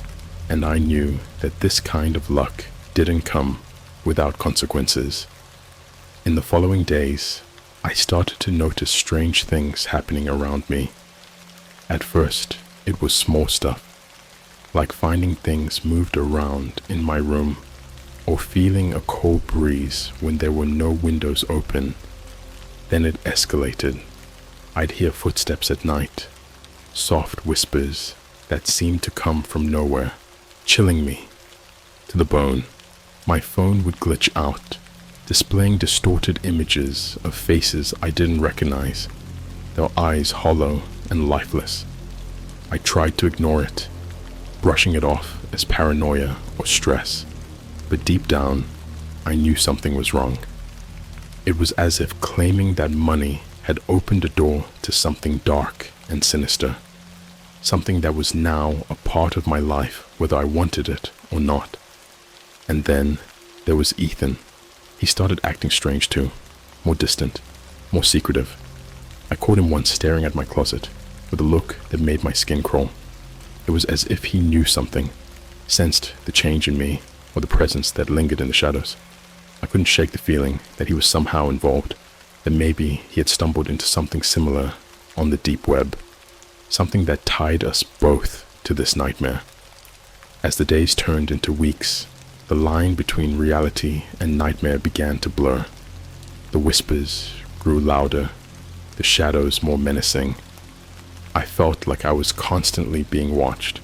and I knew that this kind of luck didn't come without consequences. In the following days, I started to notice strange things happening around me. At first, it was small stuff, like finding things moved around in my room, or feeling a cold breeze when there were no windows open. Then it escalated. I'd hear footsteps at night, soft whispers that seemed to come from nowhere, chilling me to the bone. My phone would glitch out, displaying distorted images of faces I didn't recognize, their eyes hollow and lifeless. I tried to ignore it, brushing it off as paranoia or stress, but deep down, I knew something was wrong. It was as if claiming that money had opened a door to something dark and sinister, something that was now a part of my life whether I wanted it or not. And then there was Ethan. He started acting strange too, more distant, more secretive. I caught him once staring at my closet with a look that made my skin crawl. It was as if he knew something, sensed the change in me or the presence that lingered in the shadows. I couldn't shake the feeling that he was somehow involved, that maybe he had stumbled into something similar on the deep web. something that tied us both to this nightmare. As the days turned into weeks, the line between reality and nightmare began to blur. The whispers grew louder, the shadows more menacing. I felt like I was constantly being watched,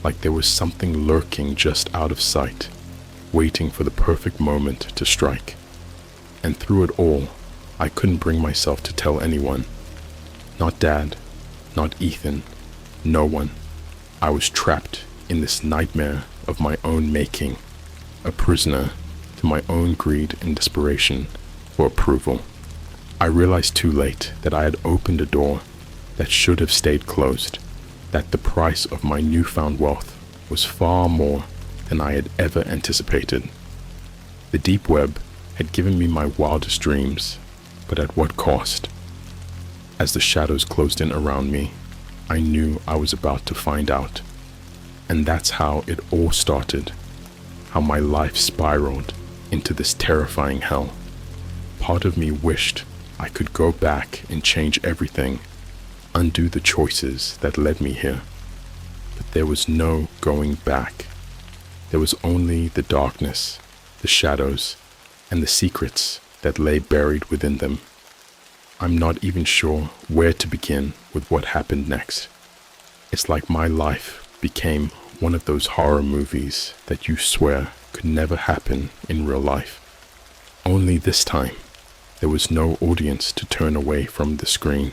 like there was something lurking just out of sight, waiting for the perfect moment to strike. And through it all, I couldn't bring myself to tell anyone. Not Dad, not Ethan, no one. I was trapped in this nightmare of my own making, a prisoner to my own greed and desperation for approval. I realized too late that I had opened a door that should have stayed closed, that the price of my newfound wealth was far more than I had ever anticipated. The deep web had given me my wildest dreams, but at what cost? As the shadows closed in around me, I knew I was about to find out. And that's how it all started, how my life spiraled into this terrifying hell. Part of me wished I could go back and change everything, undo the choices that led me here. But there was no going back. There was only the darkness, the shadows, and the secrets that lay buried within them. I'm not even sure where to begin with what happened next. It's like my life became one of those horror movies that you swear could never happen in real life. Only this time, there was no audience to turn away from the screen.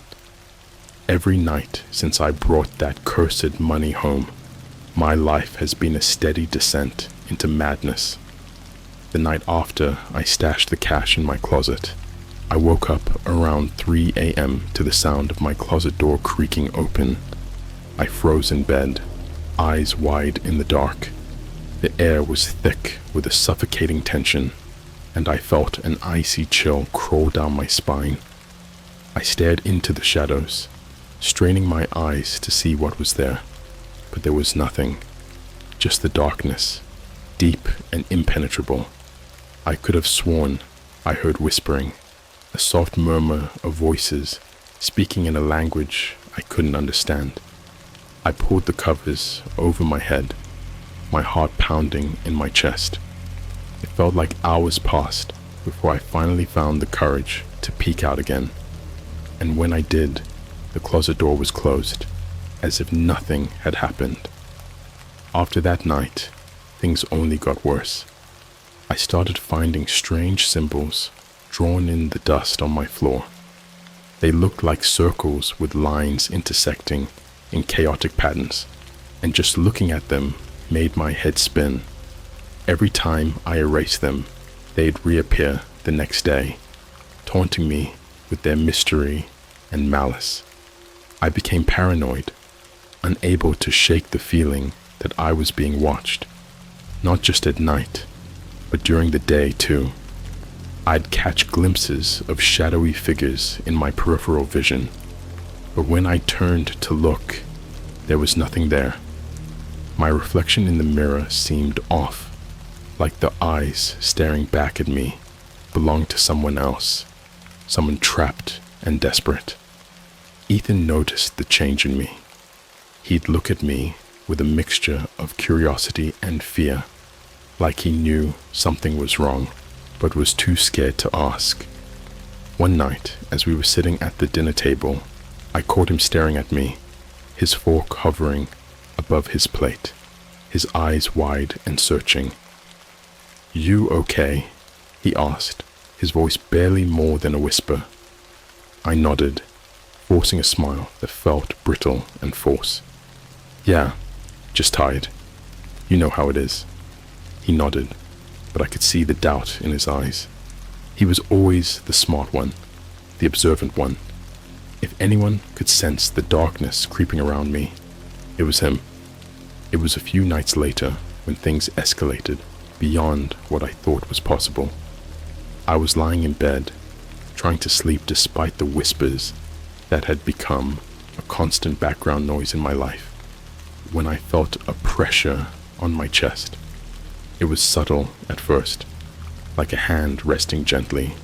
Every night since I brought that cursed money home, my life has been a steady descent into madness. The night after I stashed the cash in my closet, I woke up around 3 a.m. to the sound of my closet door creaking open. I froze in bed, eyes wide in the dark. The air was thick with a suffocating tension, and I felt an icy chill crawl down my spine. I stared into the shadows, straining my eyes to see what was there, but there was nothing, just the darkness, deep and impenetrable. I could have sworn I heard whispering, a soft murmur of voices speaking in a language I couldn't understand. I pulled the covers over my head, my heart pounding in my chest. It felt like hours passed before I finally found the courage to peek out again. And when I did, the closet door was closed, as if nothing had happened. After that night, things only got worse. I started finding strange symbols drawn in the dust on my floor. They looked like circles with lines intersecting in chaotic patterns, and just looking at them made my head spin. Every time I erased them, they'd reappear the next day, taunting me with their mystery and malice. I became paranoid, unable to shake the feeling that I was being watched, not just at night, but during the day too. I'd catch glimpses of shadowy figures in my peripheral vision, but when I turned to look, there was nothing there. My reflection in the mirror seemed off, like the eyes staring back at me belonged to someone else, someone trapped and desperate. Ethan noticed the change in me. He'd look at me with a mixture of curiosity and fear, like he knew something was wrong, but was too scared to ask. One night, as we were sitting at the dinner table, I caught him staring at me, his fork hovering above his plate, his eyes wide and searching. "You okay?" he asked, his voice barely more than a whisper. I nodded, forcing a smile that felt brittle and false. "Yeah, just tired. You know how it is." He nodded, but I could see the doubt in his eyes. He was always the smart one, the observant one. If anyone could sense the darkness creeping around me, it was him. It was a few nights later when things escalated beyond what I thought was possible. I was lying in bed, trying to sleep despite the whispers that had become a constant background noise in my life, when I felt a pressure on my chest. It was subtle at first, like a hand resting gently,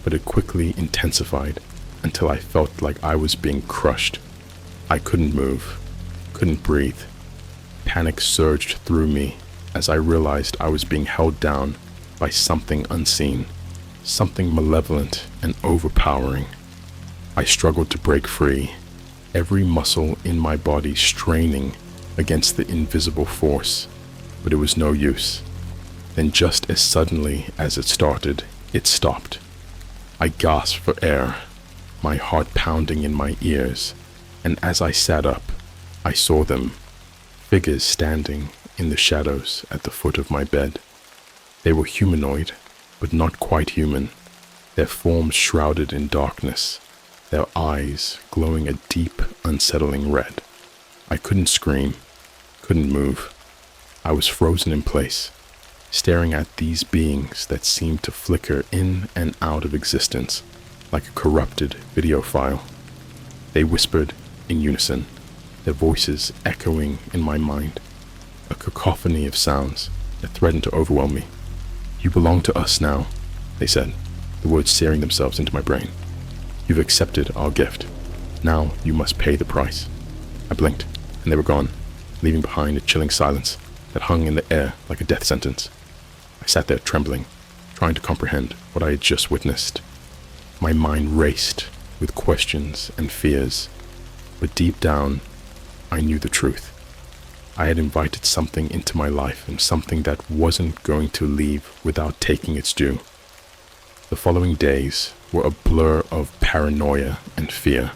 but it quickly intensified until I felt like I was being crushed. I couldn't move, couldn't breathe. Panic surged through me as I realized I was being held down by something unseen, something malevolent and overpowering. I struggled to break free, every muscle in my body straining against the invisible force, but it was no use. Then just as suddenly as it started, it stopped. I gasped for air, my heart pounding in my ears, and as I sat up, I saw them, figures standing in the shadows at the foot of my bed. They were humanoid, but not quite human, their forms shrouded in darkness, their eyes glowing a deep, unsettling red. I couldn't scream, couldn't move. I was frozen in place, staring at these beings that seemed to flicker in and out of existence like a corrupted video file. They whispered in unison, their voices echoing in my mind, a cacophony of sounds that threatened to overwhelm me. "You belong to us now," they said, the words searing themselves into my brain. "You've accepted our gift. Now you must pay the price." I blinked, and they were gone, leaving behind a chilling silence that hung in the air like a death sentence. I sat there trembling, trying to comprehend what I had just witnessed. My mind raced with questions and fears, but deep down, I knew the truth. I had invited something into my life, and something that wasn't going to leave without taking its due. The following days were a blur of paranoia and fear.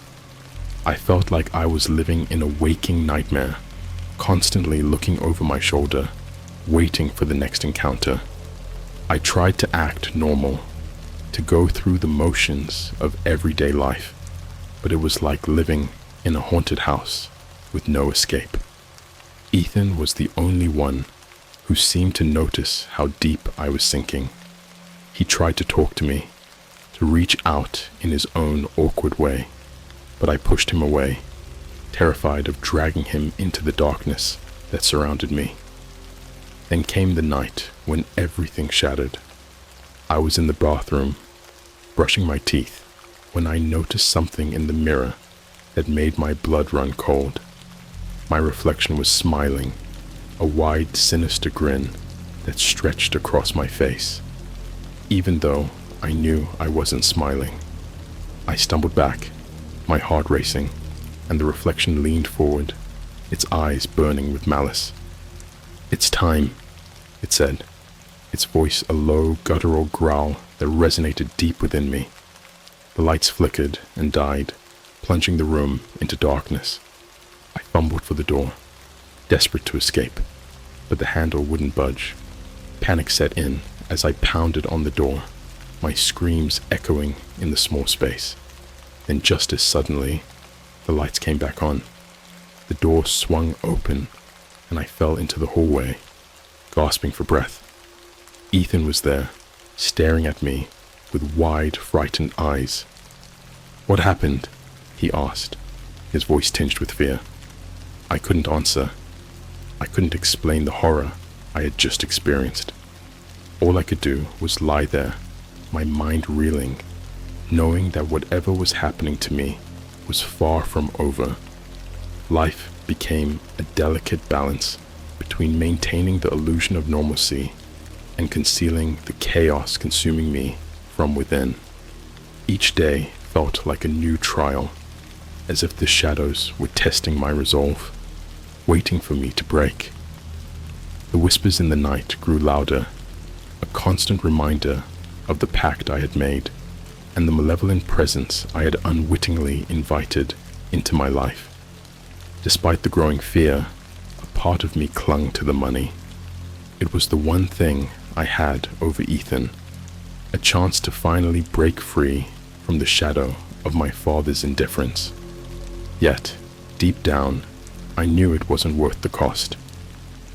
I felt like I was living in a waking nightmare, constantly looking over my shoulder, waiting for the next encounter. I tried to act normal, to go through the motions of everyday life, but it was like living in a haunted house with no escape. Ethan was the only one who seemed to notice how deep I was sinking. He tried to talk to me, to reach out in his own awkward way, but I pushed him away, terrified of dragging him into the darkness that surrounded me. Then came the night when everything shattered. I was in the bathroom, brushing my teeth, when I noticed something in the mirror that made my blood run cold. My reflection was smiling, a wide, sinister grin that stretched across my face, even though I knew I wasn't smiling. I stumbled back, my heart racing, and the reflection leaned forward, its eyes burning with malice. "It's time," it said, its voice a low, guttural growl that resonated deep within me. The lights flickered and died, plunging the room into darkness. I fumbled for the door, desperate to escape, but the handle wouldn't budge. Panic set in as I pounded on the door, my screams echoing in the small space. Then just as suddenly, the lights came back on. The door swung open, and I fell into the hallway, gasping for breath. Ethan was there, staring at me with wide, frightened eyes. "What happened?" he asked, his voice tinged with fear. I couldn't answer. I couldn't explain the horror I had just experienced. All I could do was lie there, my mind reeling, knowing that whatever was happening to me was far from over. Life became a delicate balance between maintaining the illusion of normalcy and concealing the chaos consuming me from within. Each day felt like a new trial, as if the shadows were testing my resolve, waiting for me to break. The whispers in the night grew louder, a constant reminder of the pact I had made and the malevolent presence I had unwittingly invited into my life. Despite the growing fear, a part of me clung to the money. It was the one thing I had over Ethan, a chance to finally break free from the shadow of my father's indifference. Yet, deep down, I knew it wasn't worth the cost.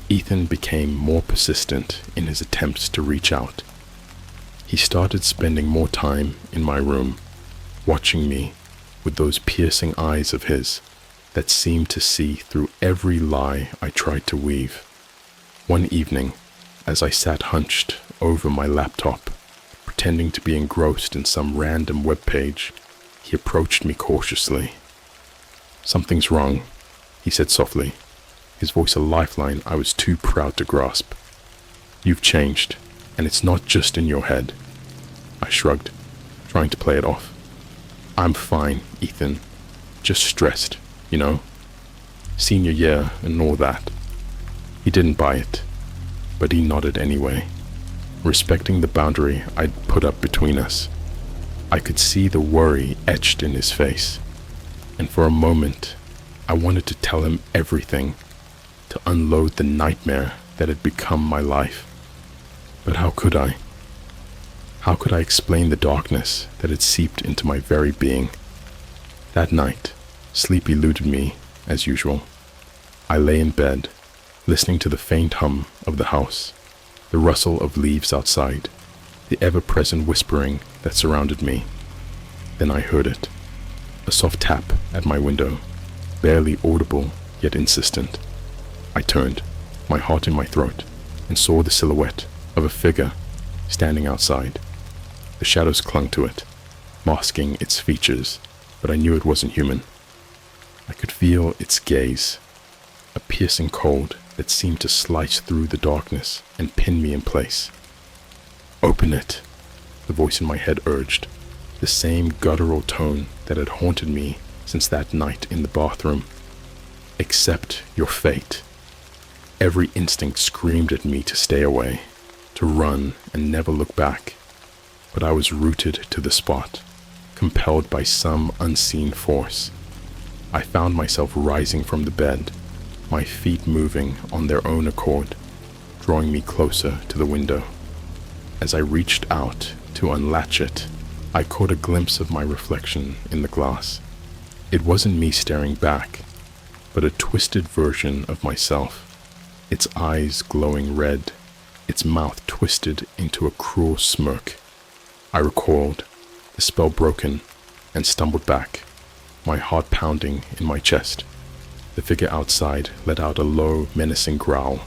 Ethan became more persistent in his attempts to reach out. He started spending more time in my room, watching me with those piercing eyes of his that seemed to see through every lie I tried to weave. One evening, as I sat hunched over my laptop, pretending to be engrossed in some random web page, he approached me cautiously. "Something's wrong," he said softly, his voice a lifeline I was too proud to grasp. "You've changed, and it's not just in your head." I shrugged, trying to play it off. "I'm fine, Ethan. Just stressed, you know? Senior year and all that." He didn't buy it, but he nodded anyway, respecting the boundary I'd put up between us. I could see the worry etched in his face, and for a moment, I wanted to tell him everything, to unload the nightmare that had become my life. But how could I? How could I explain the darkness that had seeped into my very being? That night, sleep eluded me, as usual. I lay in bed, listening to the faint hum of the house, the rustle of leaves outside, the ever-present whispering that surrounded me. Then I heard it, a soft tap at my window, barely audible yet insistent. I turned, my heart in my throat, and saw the silhouette of a figure standing outside. The shadows clung to it, masking its features, but I knew it wasn't human. I could feel its gaze, a piercing cold that seemed to slice through the darkness and pin me in place. "Open it," the voice in my head urged, the same guttural tone that had haunted me since that night in the bathroom. "Accept your fate." Every instinct screamed at me to stay away, to run and never look back, but I was rooted to the spot, compelled by some unseen force. I found myself rising from the bed, my feet moving on their own accord, drawing me closer to the window. As I reached out to unlatch it, I caught a glimpse of my reflection in the glass. It wasn't me staring back, but a twisted version of myself, its eyes glowing red, its mouth twisted into a cruel smirk. I recoiled, the spell broken, and stumbled back, my heart pounding in my chest. The figure outside let out a low, menacing growl,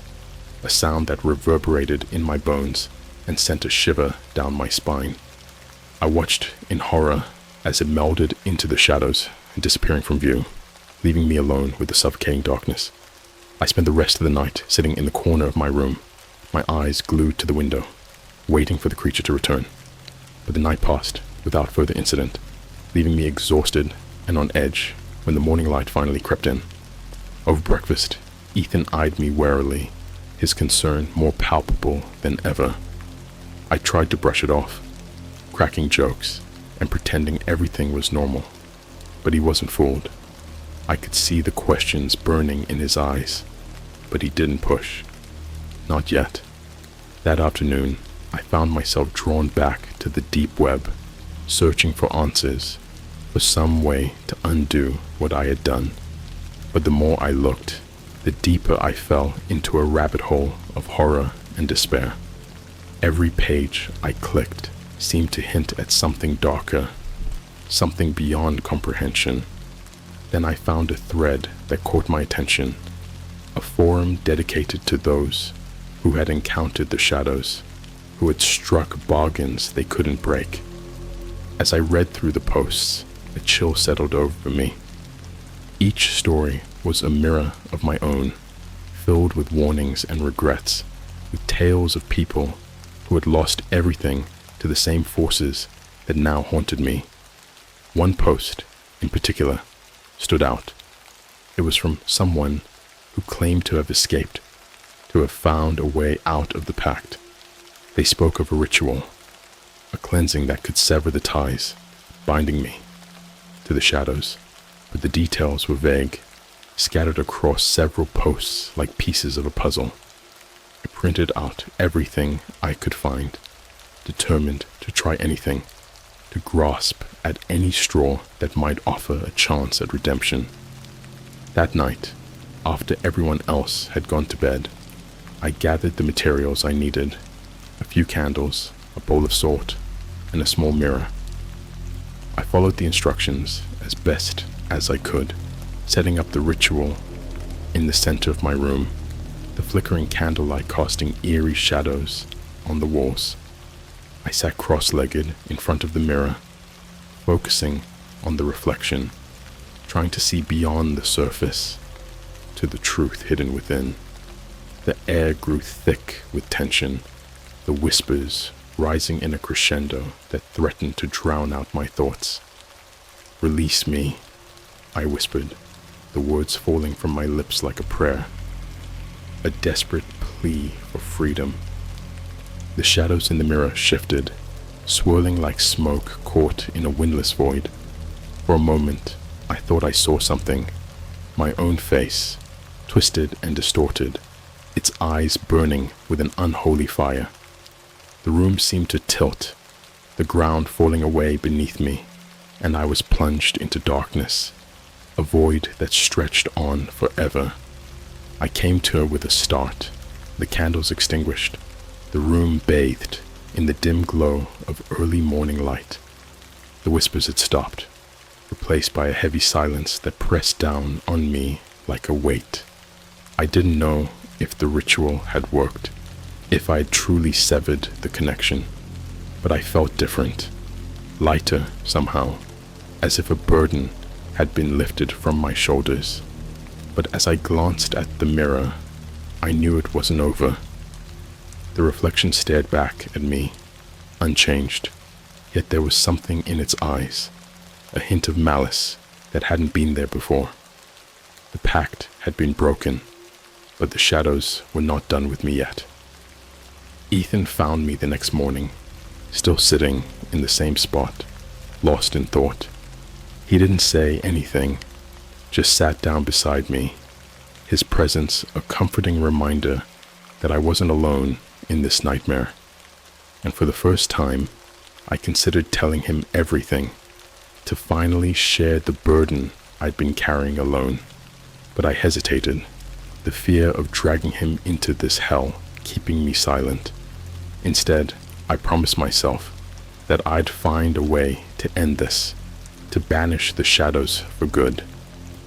a sound that reverberated in my bones and sent a shiver down my spine. I watched in horror as it melded into the shadows, disappearing from view, leaving me alone with the suffocating darkness. I spent the rest of the night sitting in the corner of my room, my eyes glued to the window, waiting for the creature to return. But the night passed without further incident, leaving me exhausted and on edge when the morning light finally crept in. Over breakfast, Ethan eyed me warily, his concern more palpable than ever. I tried to brush it off, cracking jokes and pretending everything was normal, but he wasn't fooled. I could see the questions burning in his eyes, but he didn't push. Not yet. That afternoon, I found myself drawn back to the deep web, searching for answers, for some way to undo what I had done. But the more I looked, the deeper I fell into a rabbit hole of horror and despair. Every page I clicked seemed to hint at something darker, something beyond comprehension. Then I found a thread that caught my attention, a forum dedicated to those who had encountered the shadows, who had struck bargains they couldn't break. As I read through the posts, a chill settled over me. Each story was a mirror of my own, filled with warnings and regrets, with tales of people who had lost everything to the same forces that now haunted me. One post, in particular, stood out. It was from someone who claimed to have escaped, to have found a way out of the pact. They spoke of a ritual, a cleansing that could sever the ties binding me to the shadows, but the details were vague, scattered across several posts like pieces of a puzzle. I printed out everything I could find, determined to try anything, to grasp at any straw that might offer a chance at redemption. That night, after everyone else had gone to bed, I gathered the materials I needed, a few candles, a bowl of salt, and a small mirror. I followed the instructions as best as I could, setting up the ritual in the center of my room, the flickering candlelight casting eerie shadows on the walls. I sat cross-legged in front of the mirror, focusing on the reflection, trying to see beyond the surface to the truth hidden within. The air grew thick with tension, the whispers rising in a crescendo that threatened to drown out my thoughts. "Release me," I whispered, the words falling from my lips like a prayer, a desperate plea for freedom. The shadows in the mirror shifted, swirling like smoke caught in a windless void. For a moment, I thought I saw something, my own face, twisted and distorted, its eyes burning with an unholy fire. The room seemed to tilt, the ground falling away beneath me, and I was plunged into darkness, a void that stretched on forever. I came to her with a start, the candles extinguished, the room bathed in the dim glow of early morning light. The whispers had stopped, replaced by a heavy silence that pressed down on me like a weight. I didn't know if the ritual had worked, if I had truly severed the connection, but I felt different, lighter somehow, as if a burden had been lifted from my shoulders. But as I glanced at the mirror, I knew it wasn't over. The reflection stared back at me, unchanged, yet there was something in its eyes, a hint of malice that hadn't been there before. The pact had been broken, but the shadows were not done with me yet. Ethan found me the next morning, still sitting in the same spot, lost in thought. He didn't say anything, just sat down beside me, his presence a comforting reminder that I wasn't alone in this nightmare. And for the first time, I considered telling him everything, to finally share the burden I'd been carrying alone. But I hesitated, the fear of dragging him into this hell keeping me silent. Instead, I promised myself that I'd find a way to end this, to banish the shadows for good,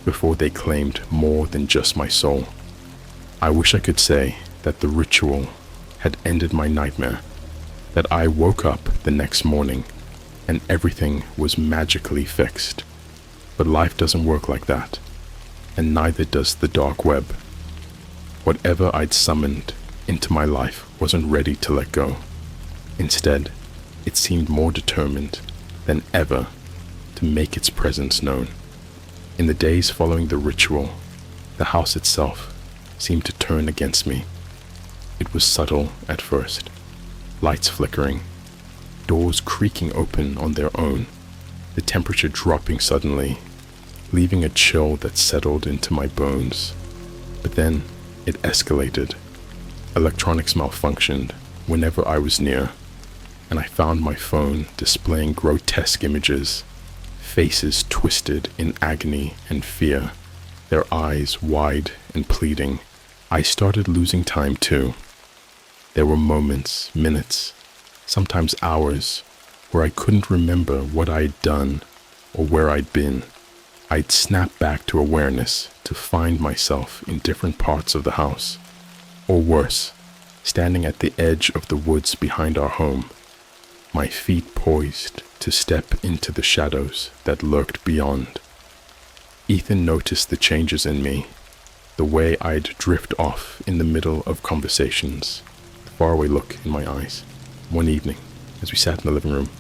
before they claimed more than just my soul. I wish I could say that the ritual had ended my nightmare, that I woke up the next morning and everything was magically fixed. But life doesn't work like that, and neither does the dark web. Whatever I'd summoned into my life wasn't ready to let go. Instead, it seemed more determined than ever to make its presence known. In the days following the ritual, the house itself seemed to turn against me. It was subtle at first, lights flickering, doors creaking open on their own, the temperature dropping suddenly, leaving a chill that settled into my bones. But then it escalated. Electronics malfunctioned whenever I was near, and I found my phone displaying grotesque images, faces twisted in agony and fear, their eyes wide and pleading. I started losing time too. There were moments, minutes, sometimes hours, where I couldn't remember what I'd done or where I'd been. I'd snap back to awareness to find myself in different parts of the house, or worse, standing at the edge of the woods behind our home, my feet poised to step into the shadows that lurked beyond. Ethan noticed the changes in me, the way I'd drift off in the middle of conversations, the faraway look in my eyes. One evening, as we sat in the living room,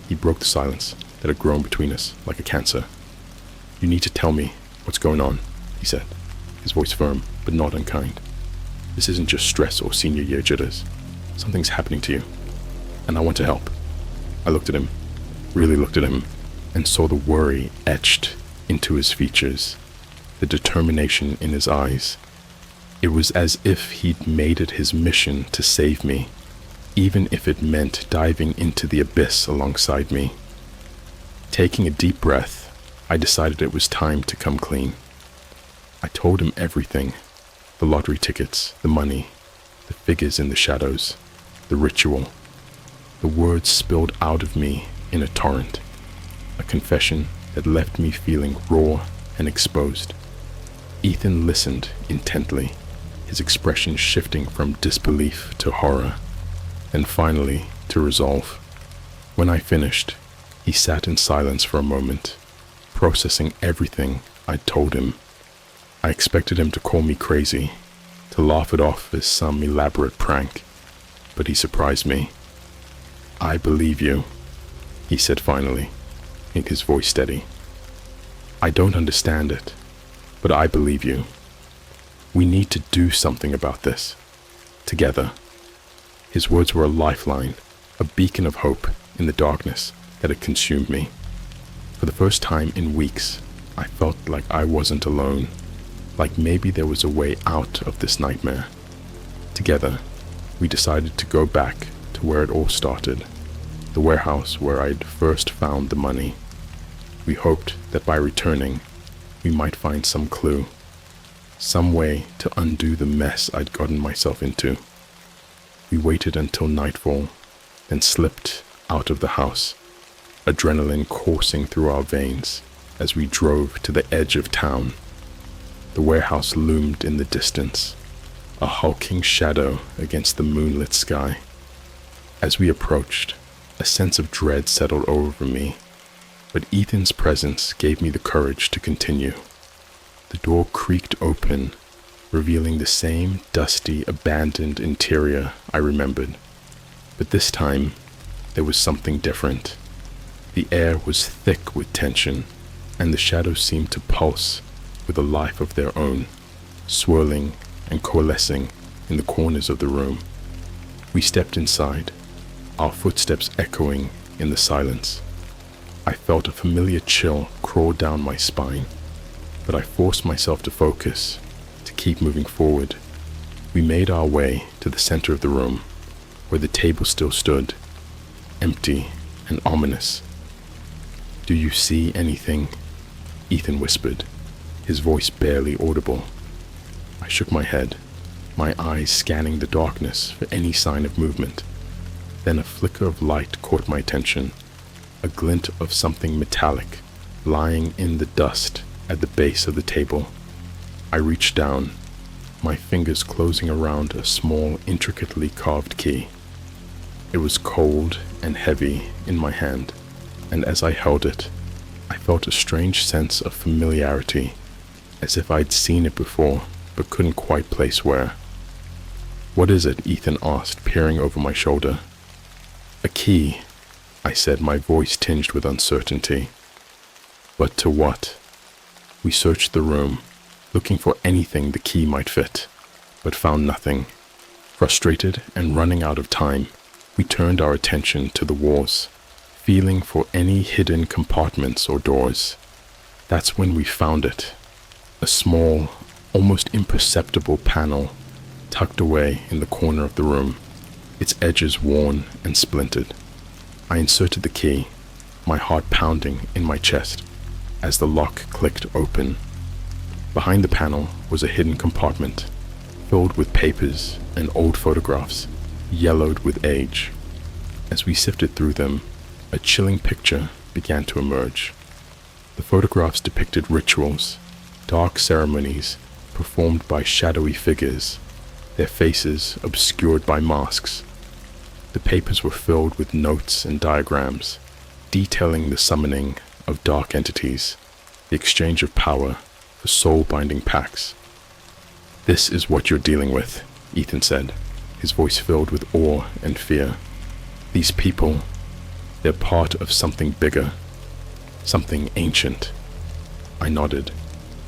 he broke the silence that had grown between us like a cancer. "You need to tell me what's going on," he said, his voice firm but not unkind. "This isn't just stress or senior year jitters. Something's happening to you, and I want to help." I looked at him, really looked at him, and saw the worry etched into his features, the determination in his eyes. It was as if he'd made it his mission to save me, even if it meant diving into the abyss alongside me. Taking a deep breath, I decided it was time to come clean. I told him everything, the lottery tickets, the money, the figures in the shadows, the ritual. The words spilled out of me in a torrent, a confession that left me feeling raw and exposed. Ethan listened intently, his expression shifting from disbelief to horror, and finally to resolve. When I finished, he sat in silence for a moment, processing everything I told him. I expected him to call me crazy, to laugh it off as some elaborate prank, but he surprised me. "I believe you," he said finally, his voice steady. "I don't understand it, but I believe you. We need to do something about this, together." His words were a lifeline, a beacon of hope in the darkness that had consumed me. For the first time in weeks, I felt like I wasn't alone, like maybe there was a way out of this nightmare. Together, we decided to go back to where it all started, the warehouse where I'd first found the money. We hoped that by returning, we might find some clue, some way to undo the mess I'd gotten myself into. We waited until nightfall, then slipped out of the house, adrenaline coursing through our veins as we drove to the edge of town. The warehouse loomed in the distance, a hulking shadow against the moonlit sky. As we approached, a sense of dread settled over me, but Ethan's presence gave me the courage to continue. The door creaked open, revealing the same dusty, abandoned interior I remembered. But this time, there was something different. The air was thick with tension, and the shadows seemed to pulse with a life of their own, swirling and coalescing in the corners of the room. We stepped inside, our footsteps echoing in the silence. I felt a familiar chill crawl down my spine, but I forced myself to focus, to keep moving forward. We made our way to the center of the room, where the table still stood, empty and ominous. "Do you see anything?" Ethan whispered, his voice barely audible. I shook my head, my eyes scanning the darkness for any sign of movement. Then a flicker of light caught my attention, a glint of something metallic lying in the dust at the base of the table. I reached down, my fingers closing around a small, intricately carved key. It was cold and heavy in my hand, and as I held it, I felt a strange sense of familiarity, as if I'd seen it before, but couldn't quite place where. "What is it?" Ethan asked, peering over my shoulder. "A key," I said, my voice tinged with uncertainty. "But to what?" We searched the room, looking for anything the key might fit, but found nothing. Frustrated and running out of time, we turned our attention to the walls, feeling for any hidden compartments or doors. That's when we found it. A small, almost imperceptible panel tucked away in the corner of the room, its edges worn and splintered. I inserted the key, my heart pounding in my chest as the lock clicked open. Behind the panel was a hidden compartment, filled with papers and old photographs, yellowed with age. As we sifted through them, a chilling picture began to emerge. The photographs depicted rituals, dark ceremonies performed by shadowy figures, their faces obscured by masks. The papers were filled with notes and diagrams, detailing the summoning of dark entities, the exchange of power for soul-binding pacts. "This is what you're dealing with," Ethan said, his voice filled with awe and fear. "These people, they're part of something bigger, something ancient." I nodded,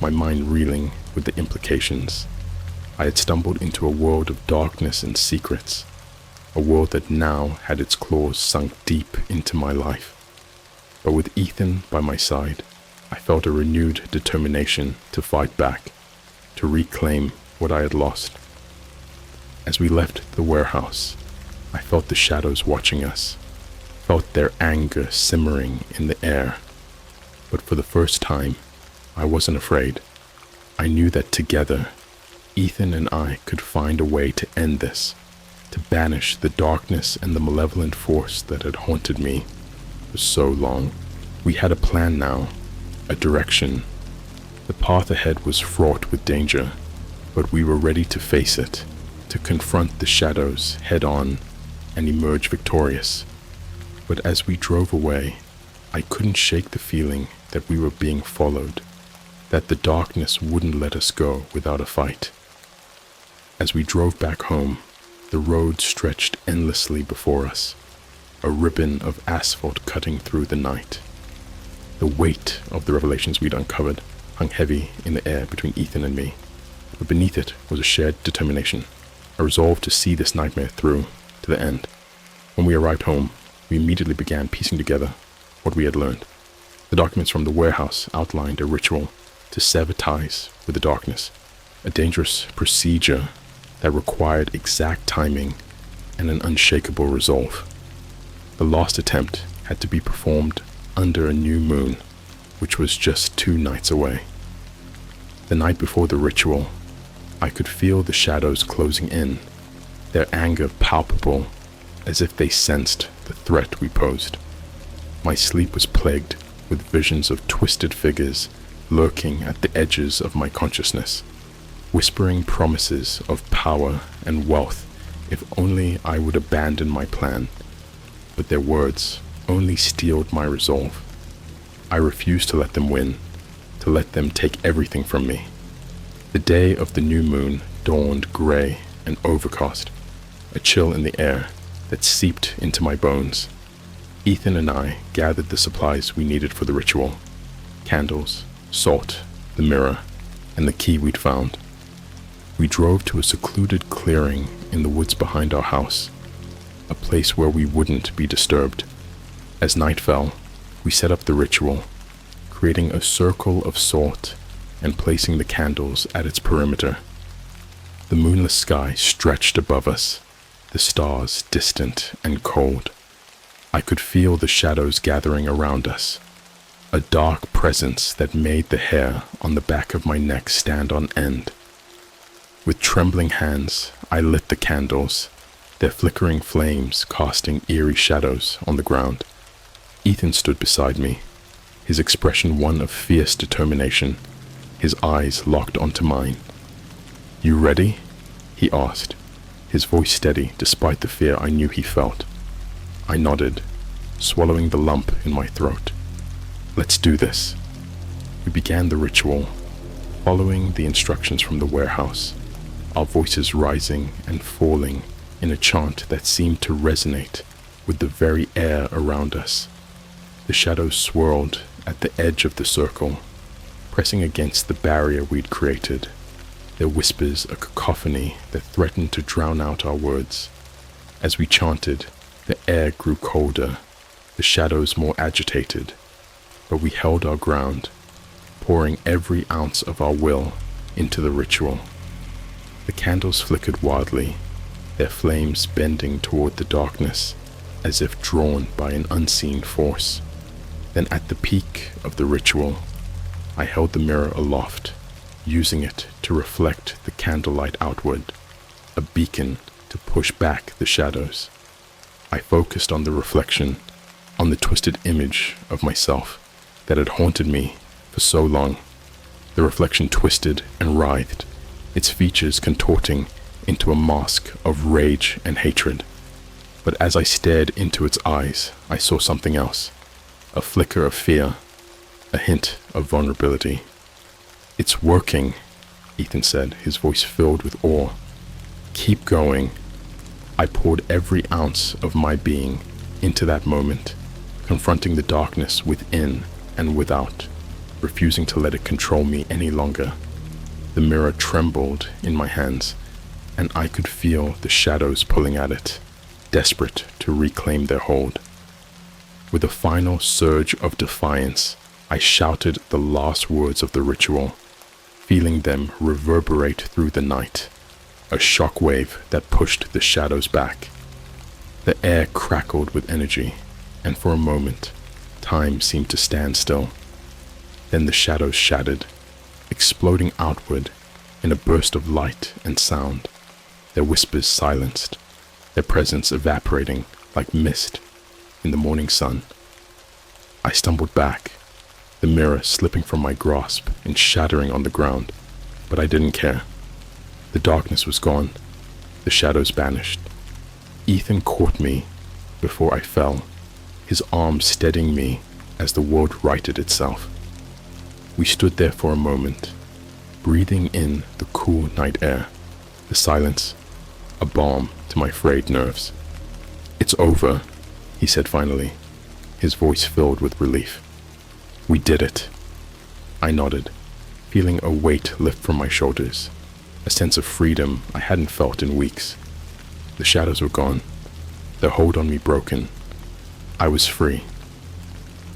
my mind reeling with the implications. I had stumbled into a world of darkness and secrets, a world that now had its claws sunk deep into my life. But with Ethan by my side, I felt a renewed determination to fight back, to reclaim what I had lost. As we left the warehouse, I felt the shadows watching us, felt their anger simmering in the air. But for the first time, I wasn't afraid. I knew that together, Ethan and I could find a way to end this, to banish the darkness and the malevolent force that had haunted me for so long. We had a plan now, a direction. The path ahead was fraught with danger, but we were ready to face it, to confront the shadows head on and emerge victorious. But as we drove away, I couldn't shake the feeling that we were being followed. that the darkness wouldn't let us go without a fight. As we drove back home, the road stretched endlessly before us, a ribbon of asphalt cutting through the night. The weight of the revelations we'd uncovered hung heavy in the air between Ethan and me, but beneath it was a shared determination, a resolve to see this nightmare through to the end. When we arrived home, we immediately began piecing together what we had learned. The documents from the warehouse outlined a ritual to sever ties with the darkness, a dangerous procedure that required exact timing and an unshakable resolve. The last attempt had to be performed under a new moon, which was just 2 nights away. The night before the ritual, I could feel the shadows closing in, their anger palpable, as if they sensed the threat we posed. My sleep was plagued with visions of twisted figures lurking at the edges of my consciousness, whispering promises of power and wealth if only I would abandon my plan. But their words only steeled my resolve. I refused to let them win, to let them take everything from me. The day of the new moon dawned gray and overcast, a chill in the air that seeped into my bones. Ethan and I gathered the supplies we needed for the ritual: candles, salt, the mirror, and the key we'd found. We drove to a secluded clearing in the woods behind our house, a place where we wouldn't be disturbed. As night fell, we set up the ritual, creating a circle of salt and placing the candles at its perimeter. The moonless sky stretched above us, the stars distant and cold. I could feel the shadows gathering around us, a dark presence that made the hair on the back of my neck stand on end. With trembling hands, I lit the candles, their flickering flames casting eerie shadows on the ground. Ethan stood beside me, his expression one of fierce determination, his eyes locked onto mine. "You ready?" he asked, his voice steady despite the fear I knew he felt. I nodded, swallowing the lump in my throat. "Let's do this." We began the ritual, following the instructions from the warehouse, our voices rising and falling in a chant that seemed to resonate with the very air around us. The shadows swirled at the edge of the circle, pressing against the barrier we'd created, their whispers a cacophony that threatened to drown out our words. As we chanted, the air grew colder, the shadows more agitated, but we held our ground, pouring every ounce of our will into the ritual. The candles flickered wildly, their flames bending toward the darkness as if drawn by an unseen force. Then at the peak of the ritual, I held the mirror aloft, using it to reflect the candlelight outward, a beacon to push back the shadows. I focused on the reflection, on the twisted image of myself that had haunted me for so long. The reflection twisted and writhed, its features contorting into a mask of rage and hatred. But as I stared into its eyes, I saw something else, a flicker of fear, a hint of vulnerability. "It's working," Ethan said, his voice filled with awe. "Keep going." I poured every ounce of my being into that moment, confronting the darkness within and without, refusing to let it control me any longer. The mirror trembled in my hands, and I could feel the shadows pulling at it, desperate to reclaim their hold. With a final surge of defiance, I shouted the last words of the ritual, feeling them reverberate through the night, a shockwave that pushed the shadows back. The air crackled with energy, and for a moment, time seemed to stand still. Then the shadows shattered, exploding outward in a burst of light and sound, their whispers silenced, their presence evaporating like mist in the morning sun. I stumbled back, the mirror slipping from my grasp and shattering on the ground, but I didn't care. The darkness was gone, the shadows vanished. Ethan caught me before I fell, his arm steadying me as the world righted itself. We stood there for a moment, breathing in the cool night air, the silence, a balm to my frayed nerves. "It's over," he said finally, his voice filled with relief. "We did it." I nodded, feeling a weight lift from my shoulders, a sense of freedom I hadn't felt in weeks. The shadows were gone, their hold on me broken. I was free.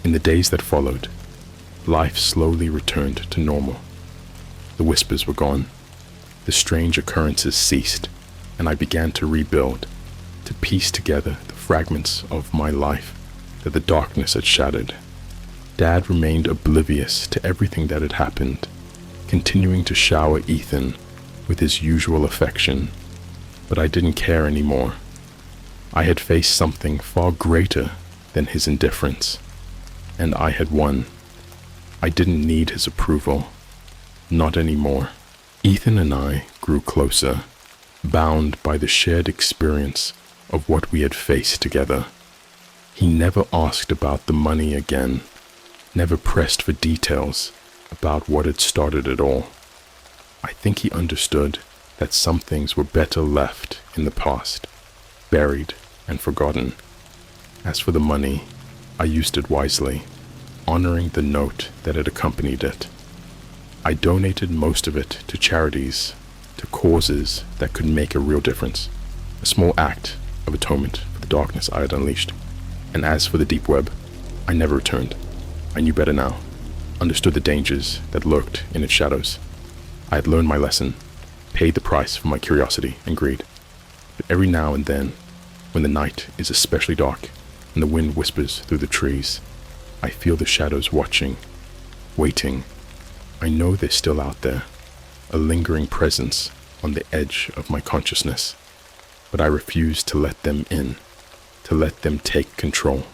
In the days that followed, life slowly returned to normal. The whispers were gone, the strange occurrences ceased, and I began to rebuild, to piece together the fragments of my life that the darkness had shattered. Dad remained oblivious to everything that had happened, continuing to shower Ethan with his usual affection, but I didn't care anymore. I had faced something far greater than his indifference, and I had won. I didn't need his approval, not anymore. Ethan and I grew closer, bound by the shared experience of what we had faced together. He never asked about the money again, never pressed for details about what had started it all. I think he understood that some things were better left in the past, buried and forgotten. As for the money, I used it wisely, honoring the note that had accompanied it. I donated most of it to charities, to causes that could make a real difference, a small act of atonement for the darkness I had unleashed. And as for the deep web, I never returned. I knew better now, understood the dangers that lurked in its shadows. I had learned my lesson, paid the price for my curiosity and greed. But every now and then, when the night is especially dark and the wind whispers through the trees, I feel the shadows watching, waiting. I know they're still out there, a lingering presence on the edge of my consciousness, but I refuse to let them in, to let them take control.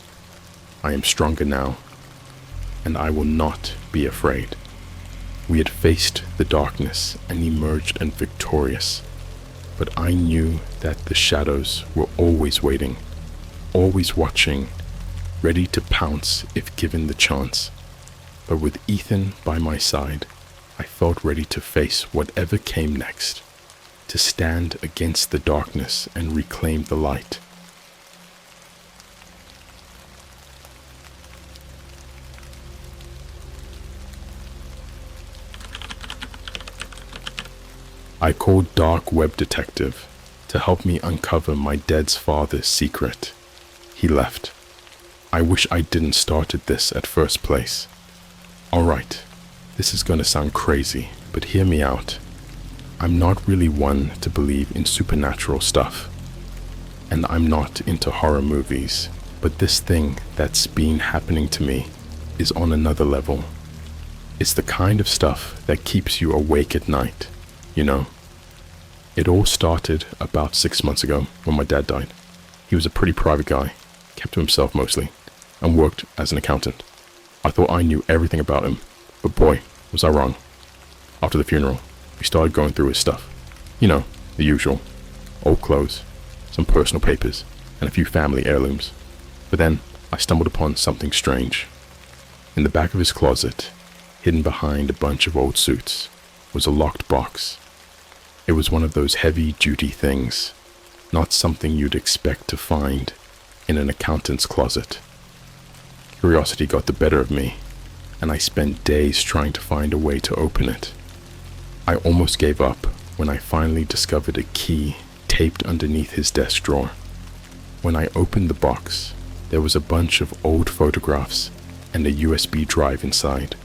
I am stronger now, and I will not be afraid. We had faced the darkness and emerged and victorious, but I knew that the shadows were always waiting, always watching, ready to pounce if given the chance. But with Ethan by my side, I felt ready to face whatever came next, to stand against the darkness and reclaim the light. I called Dark Web Detective to help me uncover my dead father's secret. He left. I wish I didn't started this at first place. Alright, this is gonna sound crazy, but hear me out. I'm not really one to believe in supernatural stuff, and I'm not into horror movies, but this thing that's been happening to me is on another level. It's the kind of stuff that keeps you awake at night, you know. It all started about 6 months ago when my dad died. He was a pretty private guy, kept to himself mostly, and worked as an accountant. I thought I knew everything about him, but boy, was I wrong. After the funeral, we started going through his stuff. You know, the usual. Old clothes, some personal papers, and a few family heirlooms. But then, I stumbled upon something strange. In the back of his closet, hidden behind a bunch of old suits, was a locked box. It was one of those heavy-duty things, not something you'd expect to find in an accountant's closet. Curiosity got the better of me, and I spent days trying to find a way to open it. I almost gave up when I finally discovered a key taped underneath his desk drawer. When I opened the box, there was a bunch of old photographs and a USB drive inside.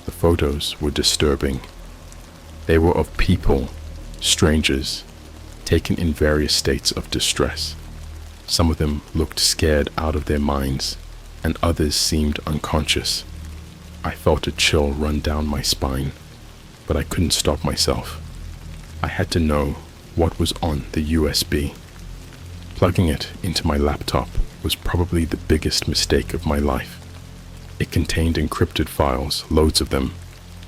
The photos were disturbing. They were of people, strangers, taken in various states of distress. Some of them looked scared out of their minds, and others seemed unconscious. I felt a chill run down my spine, but I couldn't stop myself. I had to know what was on the USB. Plugging it into my laptop was probably the biggest mistake of my life. It contained encrypted files, loads of them,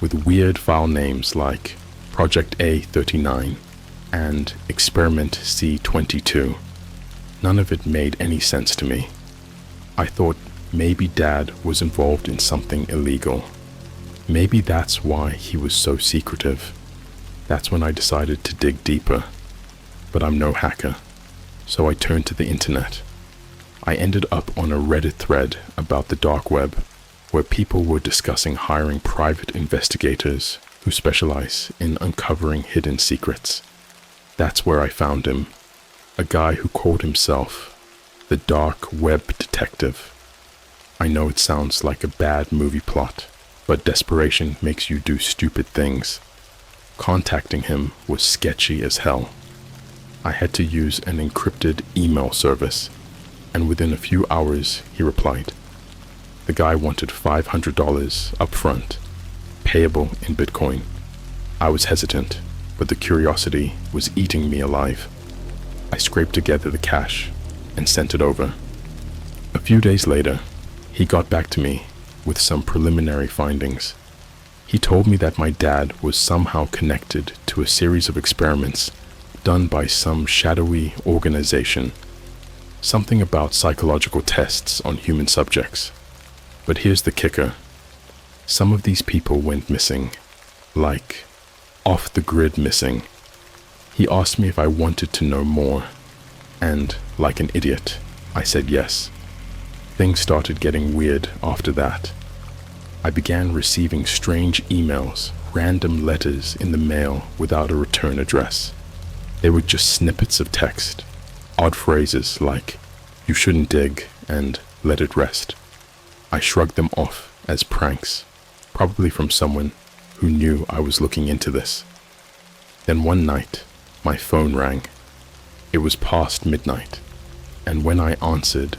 with weird file names like Project A39 and Experiment C22. None of it made any sense to me. I thought maybe Dad was involved in something illegal. Maybe that's why he was so secretive. That's when I decided to dig deeper. But I'm no hacker, so I turned to the internet. I ended up on a Reddit thread about the dark web, where people were discussing hiring private investigators who specialize in uncovering hidden secrets. That's where I found him, a guy who called himself the Dark Web Detective. I know it sounds like a bad movie plot, but desperation makes you do stupid things. Contacting him was sketchy as hell. I had to use an encrypted email service, and within a few hours he replied. The guy wanted $500 up front, payable in Bitcoin. I was hesitant, but the curiosity was eating me alive. I scraped together the cash and sent it over. A few days later, he got back to me with some preliminary findings. He told me that my dad was somehow connected to a series of experiments done by some shadowy organization. Something about psychological tests on human subjects. But here's the kicker. Some of these people went missing, like off the grid missing. He asked me if I wanted to know more, and like an idiot, I said yes. Things started getting weird after that. I began receiving strange emails, random letters in the mail without a return address. They were just snippets of text, odd phrases like, "You shouldn't dig," and "let it rest." I shrugged them off as pranks, probably from someone who knew I was looking into this. Then one night, my phone rang. It was past midnight, and when I answered,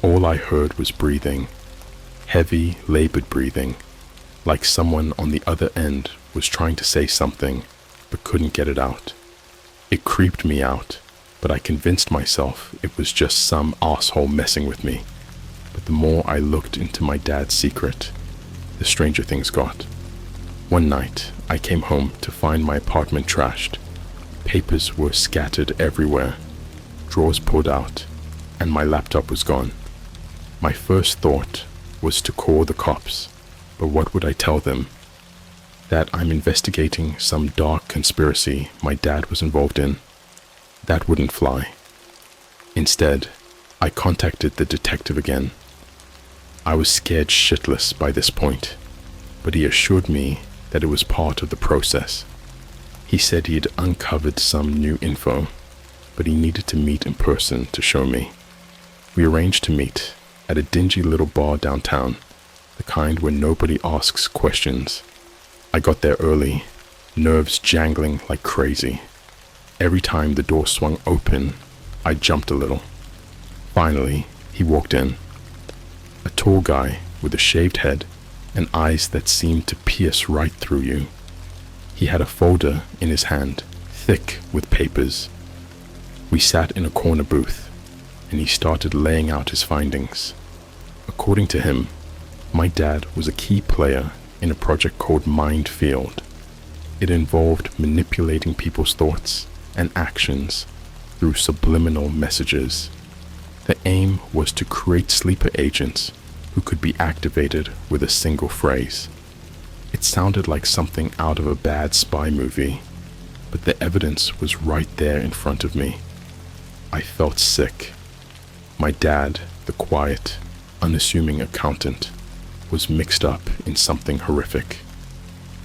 all I heard was breathing, heavy, labored breathing, like someone on the other end was trying to say something but couldn't get it out. It creeped me out, but I convinced myself it was just some asshole messing with me. But the more I looked into my dad's secret, the stranger things got. One night, I came home to find my apartment trashed. Papers were scattered everywhere, drawers pulled out, and my laptop was gone. My first thought was to call the cops, but what would I tell them? That I'm investigating some dark conspiracy my dad was involved in? That wouldn't fly. Instead, I contacted the detective again. I was scared shitless by this point, but he assured me that it was part of the process. He said he'd uncovered some new info, but he needed to meet in person to show me. We arranged to meet at a dingy little bar downtown, the kind where nobody asks questions. I got there early, nerves jangling like crazy. Every time the door swung open, I jumped a little. Finally, he walked in. A tall guy with a shaved head and eyes that seemed to pierce right through you. He had a folder in his hand, thick with papers. We sat in a corner booth, and he started laying out his findings. According to him, my dad was a key player in a project called Mind Field. It involved manipulating people's thoughts and actions through subliminal messages. The aim was to create sleeper agents who could be activated with a single phrase. It sounded like something out of a bad spy movie, but the evidence was right there in front of me. I felt sick. My dad, the quiet, unassuming accountant, was mixed up in something horrific.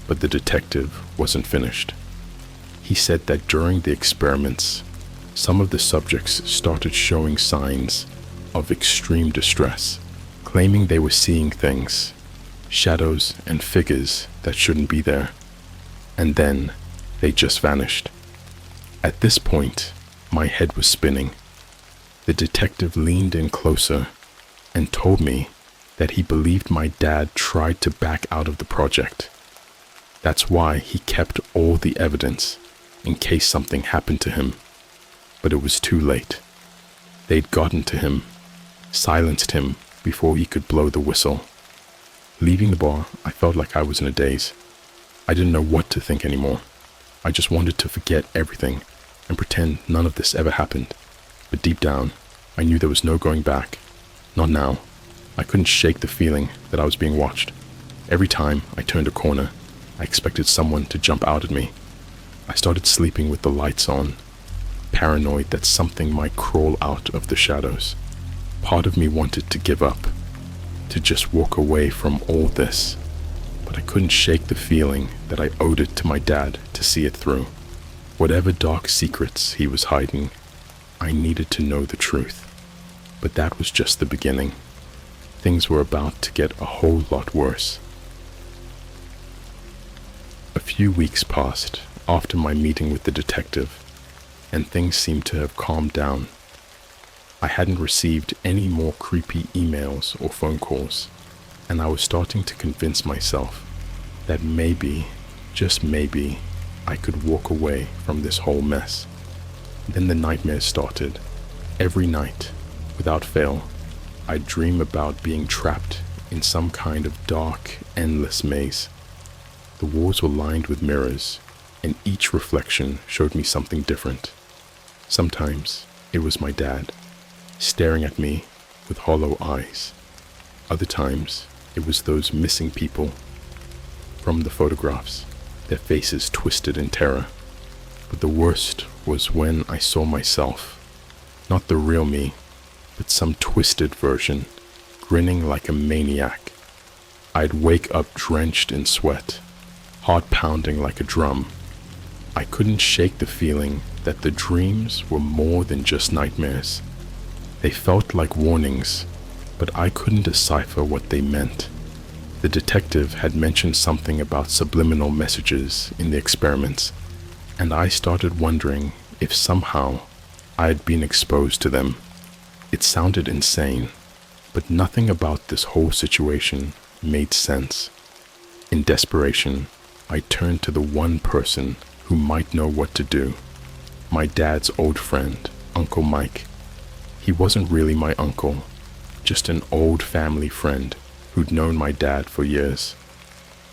But the detective wasn't finished. He said that during the experiments, some of the subjects started showing signs of extreme distress, claiming they were seeing things, shadows and figures that shouldn't be there. And then they just vanished. At this point, my head was spinning. The detective leaned in closer and told me that he believed my dad tried to back out of the project. That's why he kept all the evidence in case something happened to him. But it was too late. They'd gotten to him, silenced him before he could blow the whistle. Leaving the bar, I felt like I was in a daze. I didn't know what to think anymore. I just wanted to forget everything and pretend none of this ever happened. But deep down, I knew there was no going back. Not now. I couldn't shake the feeling that I was being watched. Every time I turned a corner, I expected someone to jump out at me. I started sleeping with the lights on, paranoid that something might crawl out of the shadows. Part of me wanted to give up, to just walk away from all this, but I couldn't shake the feeling that I owed it to my dad to see it through. Whatever dark secrets he was hiding, I needed to know the truth. But that was just the beginning. Things were about to get a whole lot worse. A few weeks passed after my meeting with the detective, and things seemed to have calmed down. I hadn't received any more creepy emails or phone calls, and I was starting to convince myself that maybe, just maybe, I could walk away from this whole mess. Then the nightmares started. Every night, without fail, I'd dream about being trapped in some kind of dark, endless maze. The walls were lined with mirrors, and each reflection showed me something different. Sometimes it was my dad, staring at me with hollow eyes. Other times it was those missing people from the photographs, their faces twisted in terror. But the worst was when I saw myself, not the real me, but some twisted version, grinning like a maniac. I'd wake up drenched in sweat, heart pounding like a drum. I couldn't shake the feeling that the dreams were more than just nightmares. They felt like warnings, but I couldn't decipher what they meant. The detective had mentioned something about subliminal messages in the experiments, and I started wondering if somehow I had been exposed to them. It sounded insane, but nothing about this whole situation made sense. In desperation, I turned to the one person who might know what to do. My dad's old friend, Uncle Mike. He wasn't really my uncle, just an old family friend who'd known my dad for years.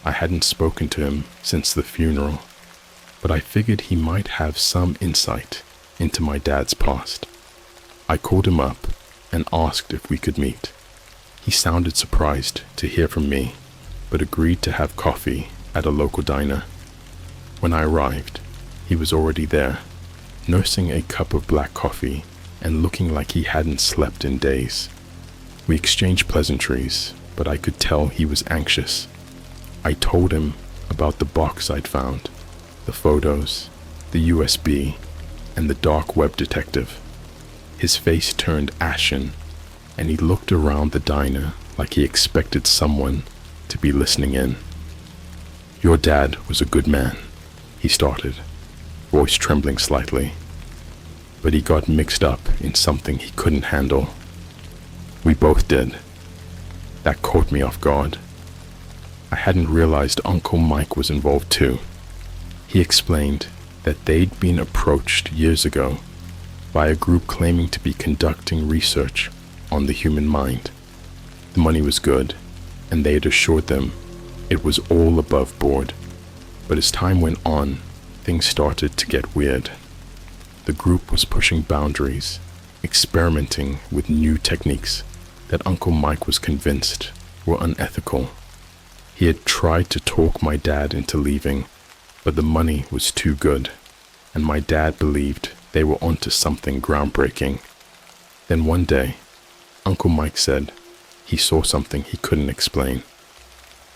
I hadn't spoken to him since the funeral, but I figured he might have some insight into my dad's past. I called him up and asked if we could meet. He sounded surprised to hear from me, but agreed to have coffee at a local diner. When I arrived, he was already there, nursing a cup of black coffee and looking like he hadn't slept in days. We exchanged pleasantries, but I could tell he was anxious. I told him about the box I'd found, the photos, the USB, and the dark web detective. His face turned ashen, and he looked around the diner like he expected someone to be listening in. "Your dad was a good man," he started, voice trembling slightly. "But he got mixed up in something he couldn't handle. We both did. That caught me off guard. I hadn't realized Uncle Mike was involved too. He explained that they'd been approached years ago by a group claiming to be conducting research on the human mind. The money was good, and they had assured them it was all above board. But as time went on, things started to get weird. The group was pushing boundaries, experimenting with new techniques that Uncle Mike was convinced were unethical. He had tried to talk my dad into leaving, but the money was too good, and my dad believed they were onto something groundbreaking. Then one day, Uncle Mike said he saw something he couldn't explain.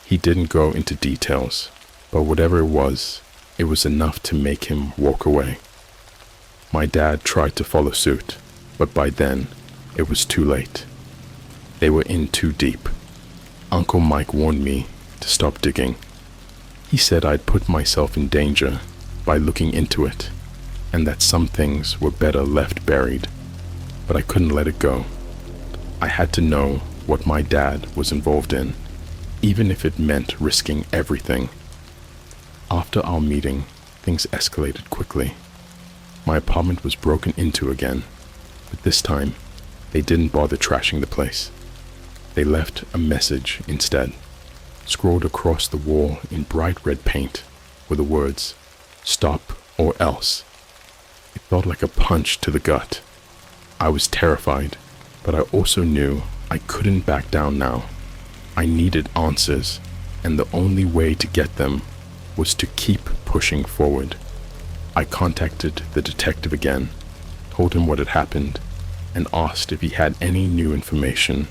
He didn't go into details, but whatever it was enough to make him walk away. My dad tried to follow suit, but by then, it was too late. They were in too deep. Uncle Mike warned me to stop digging. He said I'd put myself in danger by looking into it, and that some things were better left buried, but I couldn't let it go. I had to know what my dad was involved in, even if it meant risking everything. After our meeting, things escalated quickly. My apartment was broken into again, but this time, they didn't bother trashing the place. They left a message instead. Scrawled across the wall in bright red paint were the words, "Stop or else." It felt like a punch to the gut. I was terrified, but I also knew I couldn't back down now. I needed answers, and the only way to get them was to keep pushing forward. I contacted the detective again, told him what had happened, and asked if he had any new information.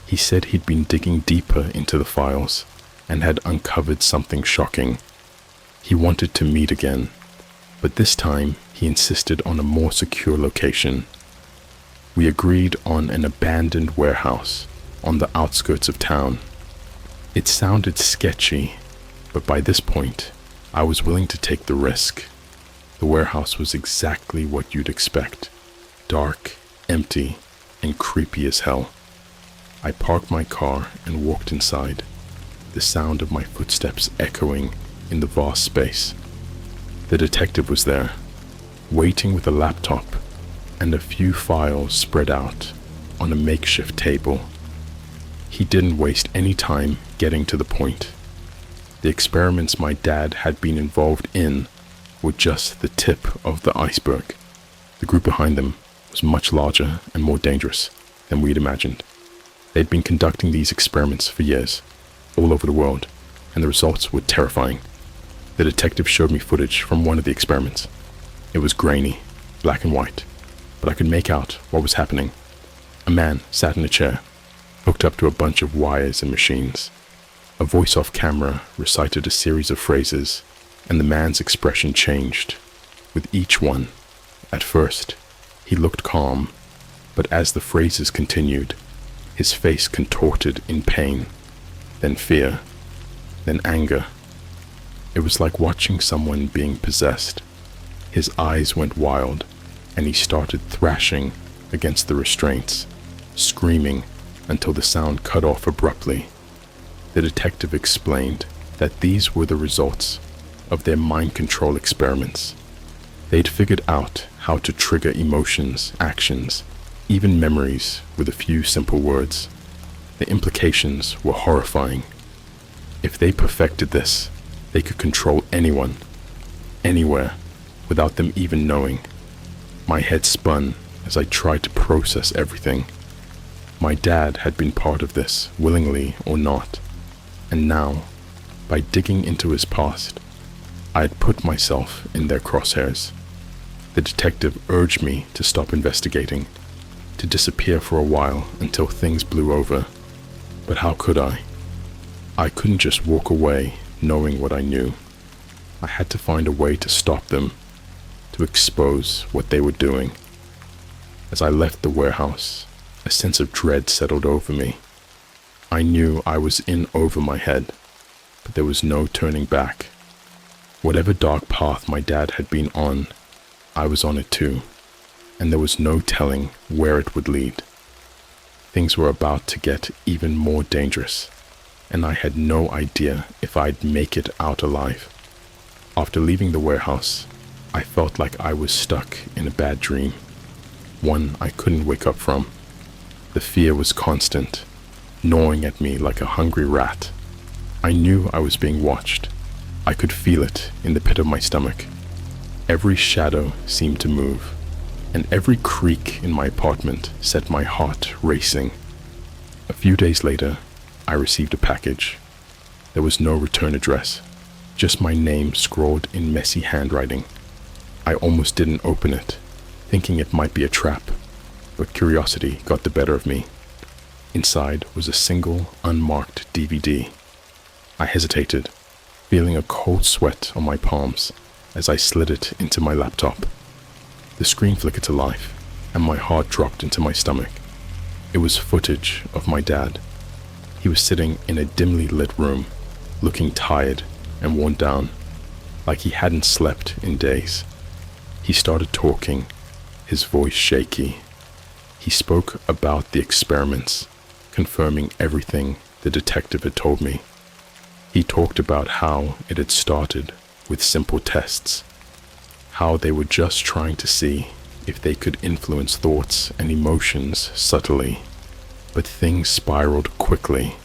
He said he'd been digging deeper into the files and had uncovered something shocking. He wanted to meet again, but this time he insisted on a more secure location. We agreed on an abandoned warehouse on the outskirts of town. It sounded sketchy, but by this point, I was willing to take the risk. The warehouse was exactly what you'd expect: dark, empty, and creepy as hell. I parked my car and walked inside, the sound of my footsteps echoing in the vast space. The detective was there, waiting with a laptop and a few files spread out on a makeshift table. He didn't waste any time getting to the point. The experiments my dad had been involved in were just the tip of the iceberg. The group behind them was much larger and more dangerous than we'd imagined. They'd been conducting these experiments for years, all over the world, and the results were terrifying. The detective showed me footage from one of the experiments. It was grainy, black and white, but I could make out what was happening. A man sat in a chair, hooked up to a bunch of wires and machines. A voice off camera recited a series of phrases, and the man's expression changed with each one. At first, he looked calm, but as the phrases continued, his face contorted in pain, then fear, then anger. It was like watching someone being possessed. His eyes went wild, and he started thrashing against the restraints, screaming until the sound cut off abruptly. The detective explained that these were the results of their mind control experiments. They'd figured out how to trigger emotions, actions, even memories with a few simple words. The implications were horrifying. If they perfected this, they could control anyone, anywhere, without them even knowing. My head spun as I tried to process everything. My dad had been part of this, willingly or not, and now, by digging into his past, I had put myself in their crosshairs. The detective urged me to stop investigating, to disappear for a while until things blew over. But how could I? I couldn't just walk away knowing what I knew. I had to find a way to stop them, to expose what they were doing. As I left the warehouse, a sense of dread settled over me. I knew I was in over my head, but there was no turning back. Whatever dark path my dad had been on, I was on it too, and there was no telling where it would lead. Things were about to get even more dangerous, and I had no idea if I'd make it out alive. After leaving the warehouse, I felt like I was stuck in a bad dream, one I couldn't wake up from. The fear was constant, gnawing at me like a hungry rat. I knew I was being watched. I could feel it in the pit of my stomach. Every shadow seemed to move, and every creak in my apartment set my heart racing. A few days later, I received a package. There was no return address, just my name scrawled in messy handwriting. I almost didn't open it, thinking it might be a trap, but curiosity got the better of me. Inside was a single, unmarked DVD. I hesitated, feeling a cold sweat on my palms as I slid it into my laptop. The screen flickered to life, and my heart dropped into my stomach. It was footage of my dad. He was sitting in a dimly lit room, looking tired and worn down, like he hadn't slept in days. He started talking, his voice shaky. He spoke about the experiments, confirming everything the detective had told me. He talked about how it had started with simple tests, how they were just trying to see if they could influence thoughts and emotions subtly. But things spiraled quickly.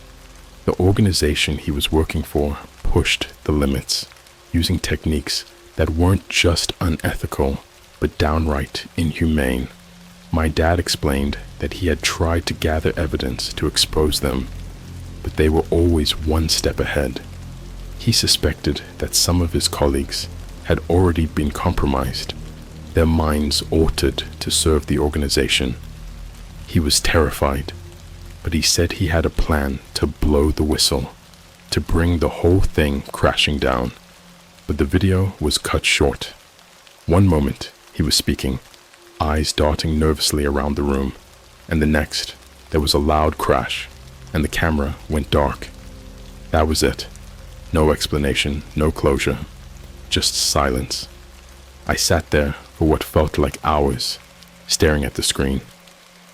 The organization he was working for pushed the limits, using techniques that weren't just unethical, but downright inhumane. My dad explained that he had tried to gather evidence to expose them, but they were always one step ahead. He suspected that some of his colleagues had already been compromised, their minds altered to serve the organization. He was terrified, but he said he had a plan to blow the whistle, to bring the whole thing crashing down. But the video was cut short. One moment, he was speaking, eyes darting nervously around the room, and the next, there was a loud crash, and the camera went dark. That was it. No explanation, no closure, just silence. I sat there for what felt like hours, staring at the screen.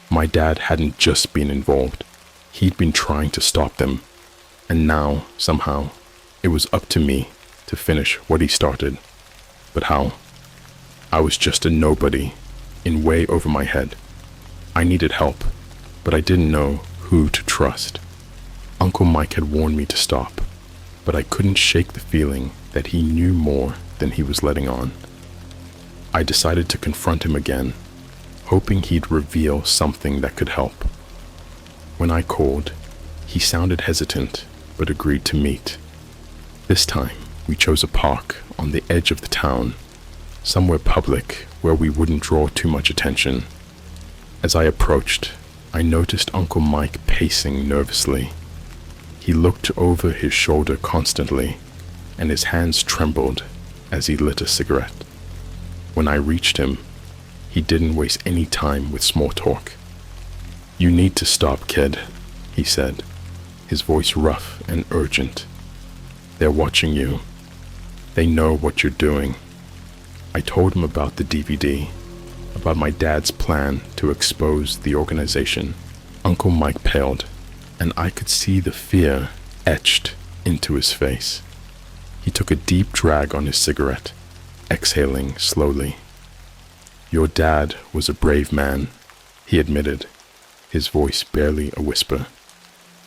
My dad hadn't just been involved. He'd been trying to stop them. And now, somehow, it was up to me to finish what he started. But how? I was just a nobody, in way over my head. I needed help, but I didn't know who to trust. Uncle Mike had warned me to stop, but I couldn't shake the feeling that he knew more than he was letting on. I decided to confront him again, hoping he'd reveal something that could help. When I called, he sounded hesitant, but agreed to meet. This time, we chose a park on the edge of the town, somewhere public where we wouldn't draw too much attention. As I approached, I noticed Uncle Mike pacing nervously. He looked over his shoulder constantly, and his hands trembled as he lit a cigarette. When I reached him, he didn't waste any time with small talk. "You need to stop, kid," he said, his voice rough and urgent. "They're watching you. They know what you're doing." I told him about the DVD, about my dad's plan to expose the organization. Uncle Mike paled, and I could see the fear etched into his face. He took a deep drag on his cigarette, exhaling slowly. "Your dad was a brave man," he admitted, his voice barely a whisper.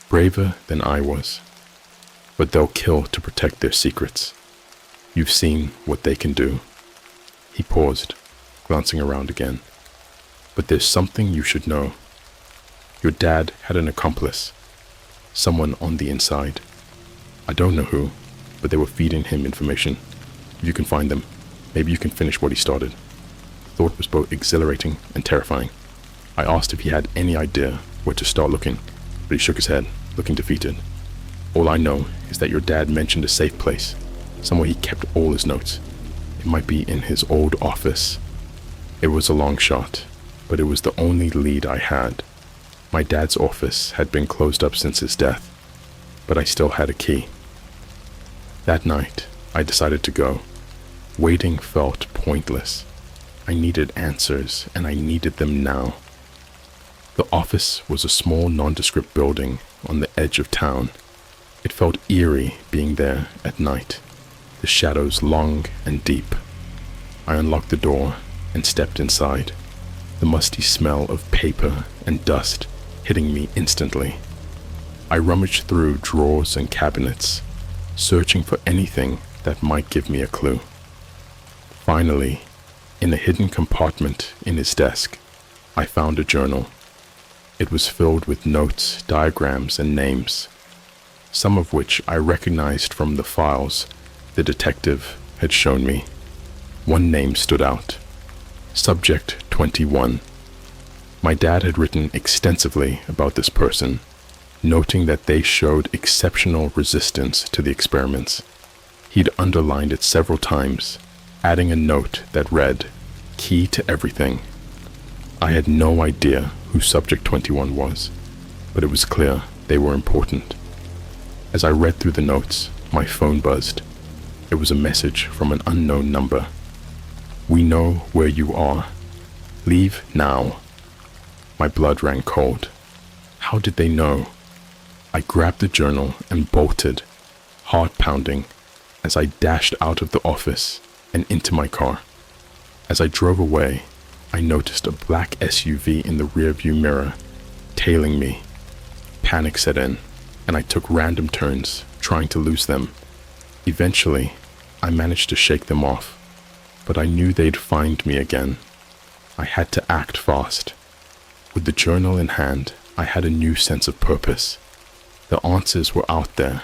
"Braver than I was. But they'll kill to protect their secrets. You've seen what they can do." He paused, glancing around again. "But there's something you should know. Your dad had an accomplice, someone on the inside. I don't know who, but they were feeding him information. If you can find them, maybe you can finish what he started." The thought was both exhilarating and terrifying. I asked if he had any idea where to start looking, but he shook his head, looking defeated. "All I know is that your dad mentioned a safe place, somewhere he kept all his notes. It might be in his old office." It was a long shot, but it was the only lead I had. My dad's office had been closed up since his death, but I still had a key. That night, I decided to go. Waiting felt pointless. I needed answers, and I needed them now. The office was a small nondescript building on the edge of town. It felt eerie being there at night, the shadows long and deep. I unlocked the door and stepped inside, the musty smell of paper and dust hitting me instantly. I rummaged through drawers and cabinets, searching for anything that might give me a clue. Finally, in a hidden compartment in his desk, I found a journal. It was filled with notes, diagrams, and names, some of which I recognized from the files the detective had shown me. One name stood out: Subject 21. My dad had written extensively about this person, noting that they showed exceptional resistance to the experiments. He'd underlined it several times, adding a note that read, "Key to everything." I had no idea who Subject 21 was, but it was clear they were important. As I read through the notes, my phone buzzed. It was a message from an unknown number. "We know where you are. Leave now." My blood ran cold. How did they know? I grabbed the journal and bolted, heart pounding, as I dashed out of the office and into my car. As I drove away, I noticed a black SUV in the rearview mirror, tailing me. Panic set in, and I took random turns, trying to lose them. Eventually, I managed to shake them off, but I knew they'd find me again. I had to act fast. With the journal in hand, I had a new sense of purpose. The answers were out there,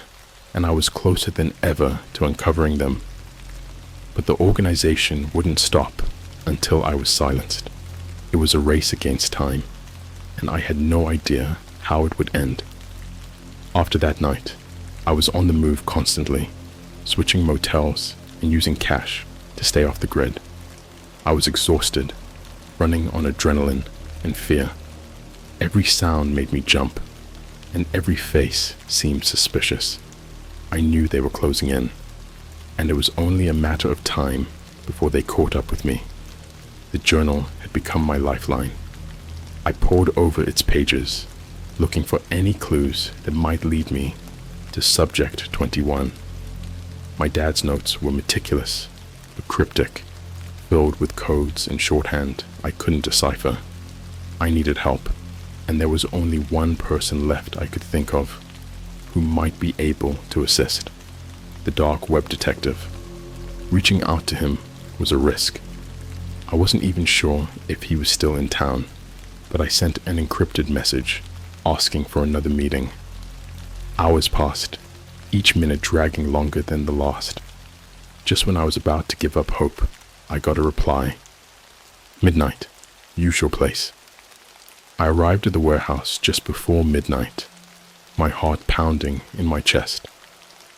and I was closer than ever to uncovering them. But the organization wouldn't stop until I was silenced. It was a race against time, and I had no idea how it would end. After that night, I was on the move constantly, switching motels and using cash to stay off the grid. I was exhausted, running on adrenaline and fear. Every sound made me jump, and every face seemed suspicious. I knew they were closing in, and it was only a matter of time before they caught up with me. The journal had become my lifeline. I pored over its pages, looking for any clues that might lead me to Subject 21. My dad's notes were meticulous, but cryptic, filled with codes in shorthand I couldn't decipher. I needed help, and there was only one person left I could think of who might be able to assist: the dark web detective. Reaching out to him was a risk. I wasn't even sure if he was still in town, but I sent an encrypted message asking for another meeting. Hours passed, each minute dragging longer than the last. Just when I was about to give up hope, I got a reply. Midnight, usual place. I arrived at the warehouse just before midnight, my heart pounding in my chest.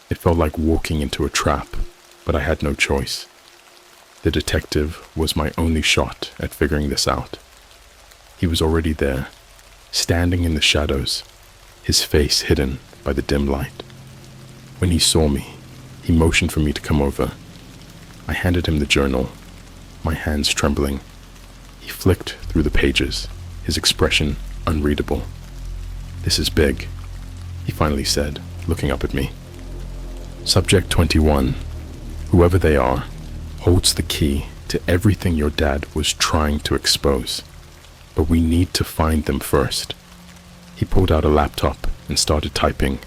It felt like walking into a trap, but I had no choice. The detective was my only shot at figuring this out. He was already there, standing in the shadows, his face hidden by the dim light. When he saw me, he motioned for me to come over. I handed him the journal, my hands trembling. He flicked through the pages, his expression unreadable. "This is big," he finally said, looking up at me. Subject 21, whoever they are, holds the key to everything your dad was trying to expose. But we need to find them first. He pulled out a laptop and started typing,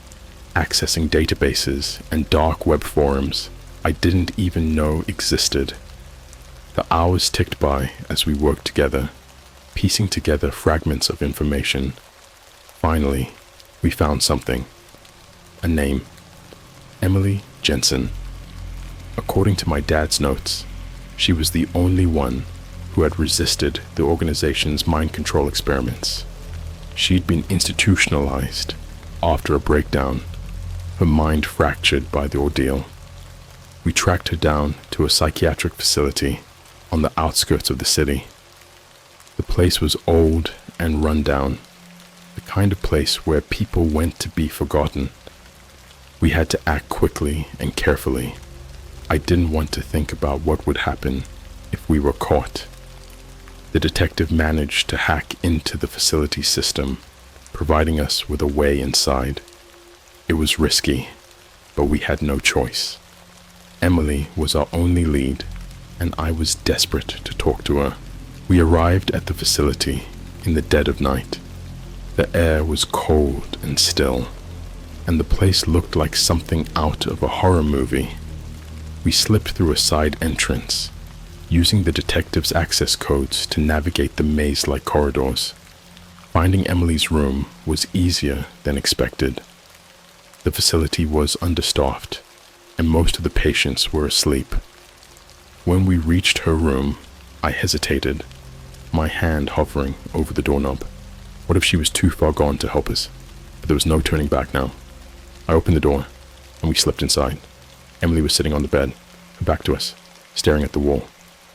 accessing databases and dark web forums I didn't even know existed. The hours ticked by as we worked together, piecing together fragments of information. Finally, we found something. A name. Emily Jensen. According to my dad's notes, she was the only one who had resisted the organization's mind control experiments. She'd been institutionalized after a breakdown, her mind fractured by the ordeal. We tracked her down to a psychiatric facility on the outskirts of the city. The place was old and run down, the kind of place where people went to be forgotten. We had to act quickly and carefully. I didn't want to think about what would happen if we were caught. The detective managed to hack into the facility system, providing us with a way inside. It was risky, but we had no choice. Emily was our only lead, and I was desperate to talk to her. We arrived at the facility in the dead of night. The air was cold and still, and the place looked like something out of a horror movie. We slipped through a side entrance, using the detective's access codes to navigate the maze-like corridors. Finding Emily's room was easier than expected. The facility was understaffed, and most of the patients were asleep. When we reached her room, I hesitated, my hand hovering over the doorknob. What if she was too far gone to help us? But there was no turning back now. I opened the door, and we slipped inside. Emily was sitting on the bed, her back to us, staring at the wall.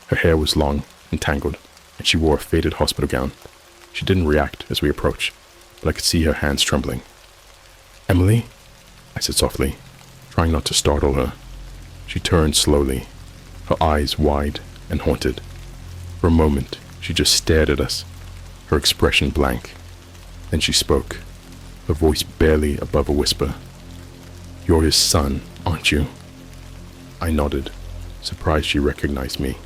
Her hair was long and tangled, and she wore a faded hospital gown. She didn't react as we approached, but I could see her hands trembling. "Emily?" I said softly, trying not to startle her. She turned slowly, her eyes wide and haunted. For a moment, she just stared at us, her expression blank. Then she spoke, her voice barely above a whisper. "You're his son, aren't you?" I nodded, surprised she recognized me.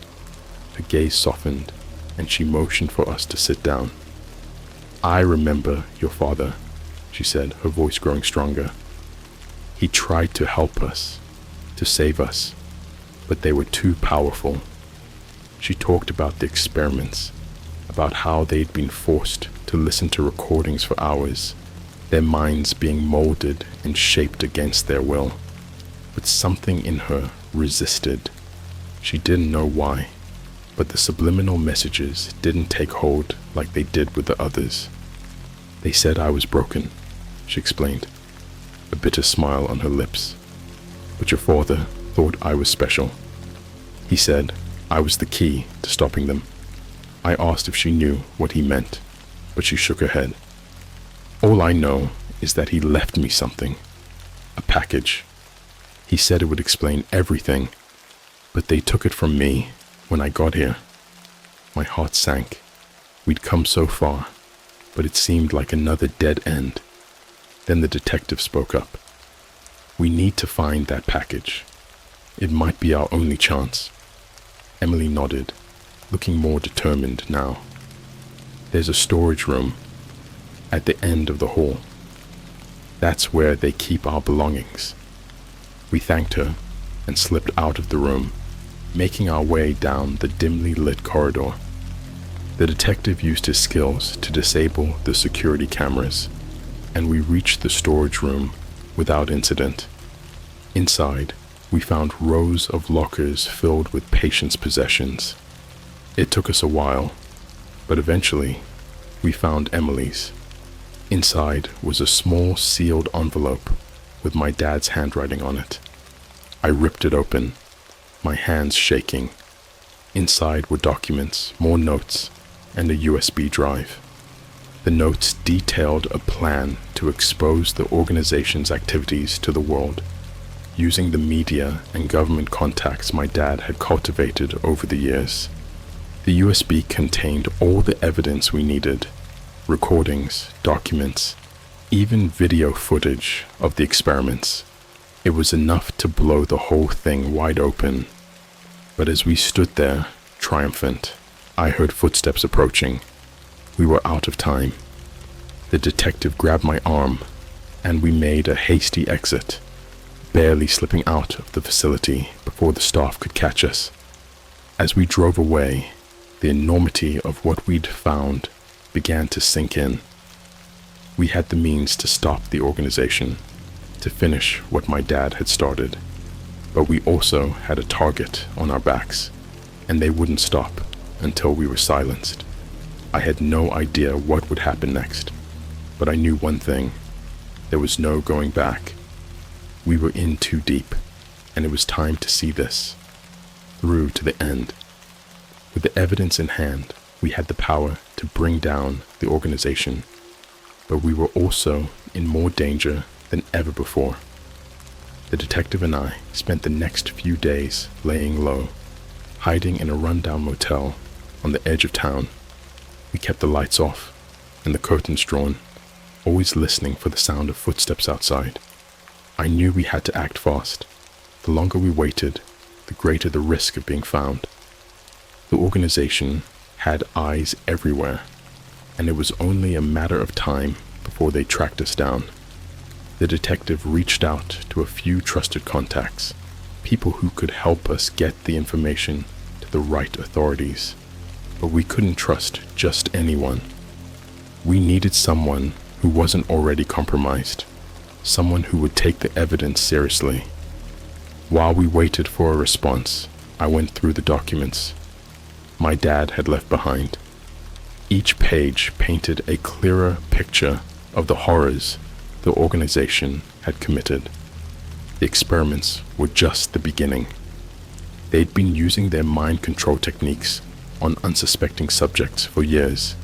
Her gaze softened, and she motioned for us to sit down. "I remember your father," she said, her voice growing stronger. "He tried to help us, to save us, but they were too powerful." She talked about the experiments, about how they'd been forced to listen to recordings for hours, their minds being molded and shaped against their will. But something in her resisted. She didn't know why, but the subliminal messages didn't take hold like they did with the others. They said I was broken, she explained, a bitter smile on her lips. But your father thought I was special. He said I was the key to stopping them. I asked if she knew what he meant, but she shook her head. All I know is that he left me something, a package. He said it would explain everything, but they took it from me when I got here. My heart sank. We'd come so far, but it seemed like another dead end. Then the detective spoke up. We need to find that package. It might be our only chance. Emily nodded, looking more determined now. There's a storage room at the end of the hall. That's where they keep our belongings. We thanked her and slipped out of the room, making our way down the dimly lit corridor. The detective used his skills to disable the security cameras, and we reached the storage room without incident. Inside, we found rows of lockers filled with patients' possessions. It took us a while, but eventually, we found Emily's. Inside was a small sealed envelope with my dad's handwriting on it. I ripped it open, my hands shaking. Inside were documents, more notes, and a USB drive. The notes detailed a plan to expose the organization's activities to the world, using the media and government contacts my dad had cultivated over the years. The USB contained all the evidence we needed: recordings, documents, even video footage of the experiments. It was enough to blow the whole thing wide open. But as we stood there, triumphant, I heard footsteps approaching. We were out of time. The detective grabbed my arm, and we made a hasty exit, barely slipping out of the facility before the staff could catch us. As we drove away, the enormity of what we'd found began to sink in. We had the means to stop the organization, to finish what my dad had started, but we also had a target on our backs, and they wouldn't stop until we were silenced. I had no idea what would happen next, but I knew one thing: there was no going back. We were in too deep, and it was time to see this through to the end. With the evidence in hand, we had the power to bring down the organization, but we were also in more danger than ever before. The detective and I spent the next few days laying low, hiding in a rundown motel on the edge of town. We kept the lights off and the curtains drawn, always listening for the sound of footsteps outside. I knew we had to act fast. The longer we waited, the greater the risk of being found. The organization had eyes everywhere, and it was only a matter of time before they tracked us down. The detective reached out to a few trusted contacts, people who could help us get the information to the right authorities. But we couldn't trust just anyone. We needed someone who wasn't already compromised, someone who would take the evidence seriously. While we waited for a response, I went through the documents my dad had left behind. Each page painted a clearer picture of the horrors the organization had committed. The experiments were just the beginning. They'd been using their mind control techniques on unsuspecting subjects for years,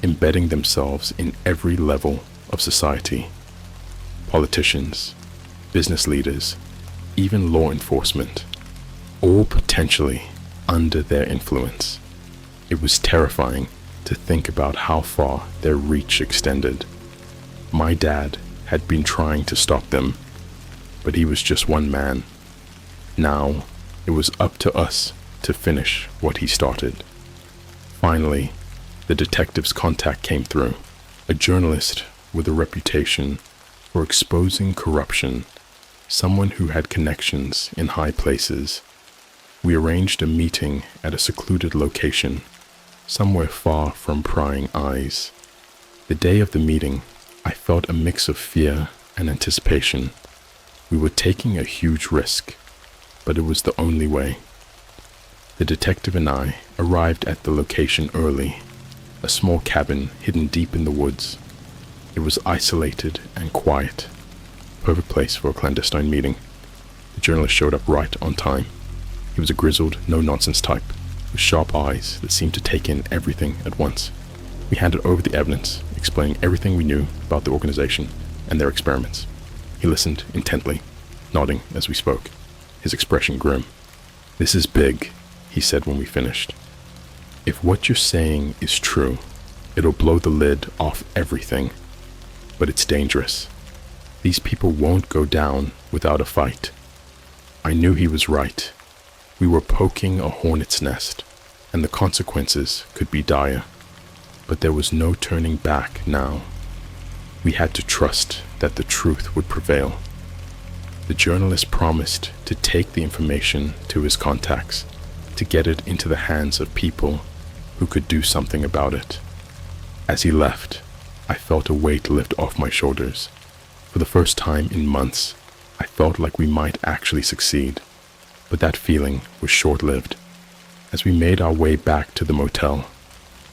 embedding themselves in every level of society. Politicians, business leaders, even law enforcement, all potentially under their influence. It was terrifying to think about how far their reach extended. My dad had been trying to stop them, but he was just one man. Now, it was up to us to finish what he started. Finally, the detective's contact came through, a journalist with a reputation for exposing corruption, someone who had connections in high places. We arranged a meeting at a secluded location, somewhere far from prying eyes. The day of the meeting, I felt a mix of fear and anticipation. We were taking a huge risk, but it was the only way. The detective and I arrived at the location early, a small cabin hidden deep in the woods. It was isolated and quiet, perfect place for a clandestine meeting. The journalist showed up right on time. He was a grizzled, no-nonsense type, with sharp eyes that seemed to take in everything at once. We handed over the evidence, explaining everything we knew about the organization and their experiments. He listened intently, nodding as we spoke, his expression grim. "This is big," he said when we finished. "If what you're saying is true, it'll blow the lid off everything. But it's dangerous. These people won't go down without a fight." I knew he was right. We were poking a hornet's nest, and the consequences could be dire. But there was no turning back now. We had to trust that the truth would prevail. The journalist promised to take the information to his contacts, to get it into the hands of people who could do something about it. As he left, I felt a weight lift off my shoulders. For the first time in months, I felt like we might actually succeed. But that feeling was short-lived. As we made our way back to the motel,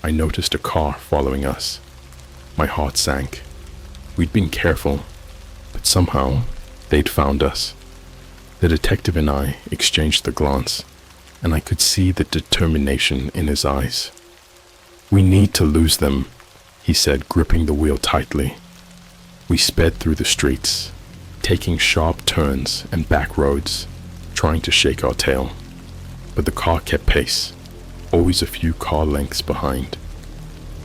I noticed a car following us. My heart sank. We'd been careful, but somehow they'd found us. The detective and I exchanged a glance, and I could see the determination in his eyes. "We need to lose them," he said, gripping the wheel tightly. We sped through the streets, taking sharp turns and back roads, trying to shake our tail. But the car kept pace, always a few car lengths behind.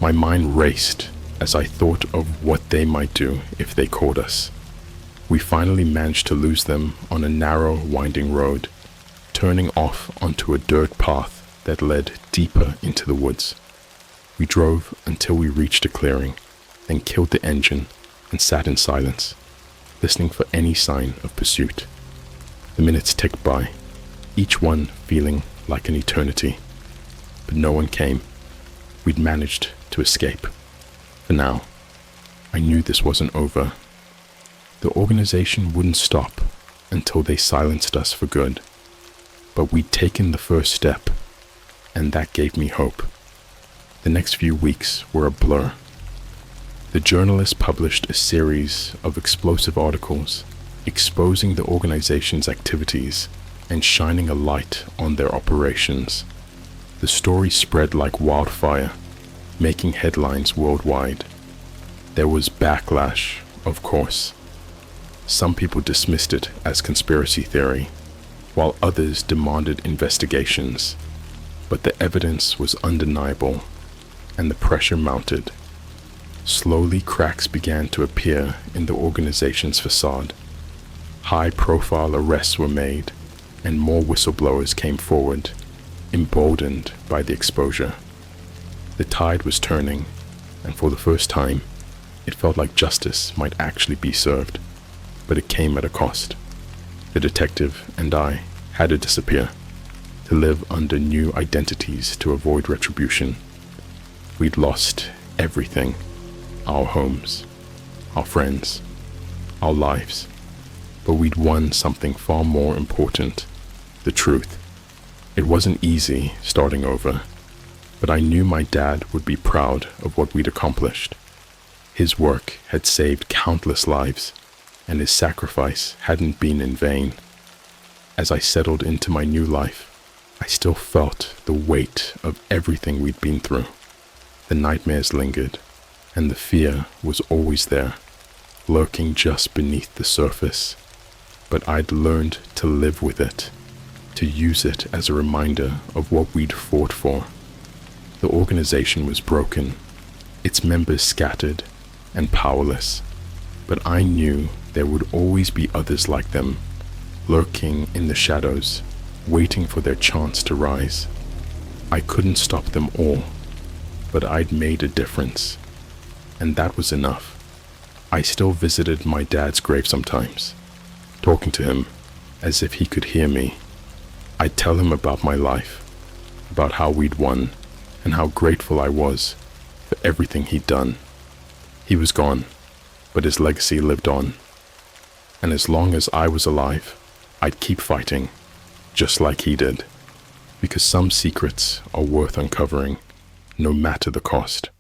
My mind raced as I thought of what they might do if they caught us. We finally managed to lose them on a narrow, winding road, turning off onto a dirt path that led deeper into the woods. We drove until we reached a clearing, then killed the engine and sat in silence, listening for any sign of pursuit. The minutes ticked by, each one feeling like an eternity, but no one came. We'd managed to escape. For now, I knew this wasn't over. The organization wouldn't stop until they silenced us for good, but we'd taken the first step, and that gave me hope. The next few weeks were a blur. The journalist published a series of explosive articles exposing the organization's activities and shining a light on their operations. The story spread like wildfire, making headlines worldwide. There was backlash, of course. Some people dismissed it as conspiracy theory, while others demanded investigations. But the evidence was undeniable, and the pressure mounted. Slowly, cracks began to appear in the organization's facade. High-profile arrests were made, and more whistleblowers came forward, emboldened by the exposure. The tide was turning, and for the first time, it felt like justice might actually be served. But it came at a cost. The detective and I had to disappear, to live under new identities to avoid retribution. We'd lost everything. Our homes, our friends, our lives. But we'd won something far more important, the truth. It wasn't easy starting over, but I knew my dad would be proud of what we'd accomplished. His work had saved countless lives, and his sacrifice hadn't been in vain. As I settled into my new life, I still felt the weight of everything we'd been through. The nightmares lingered, and the fear was always there, lurking just beneath the surface. But I'd learned to live with it, to use it as a reminder of what we'd fought for. The organization was broken, its members scattered and powerless, but I knew there would always be others like them, lurking in the shadows, waiting for their chance to rise. I couldn't stop them all, but I'd made a difference, and that was enough. I still visited my dad's grave sometimes, talking to him as if he could hear me. I'd tell him about my life, about how we'd won, and how grateful I was for everything he'd done. He was gone, but his legacy lived on. And as long as I was alive, I'd keep fighting, just like he did, because some secrets are worth uncovering, no matter the cost.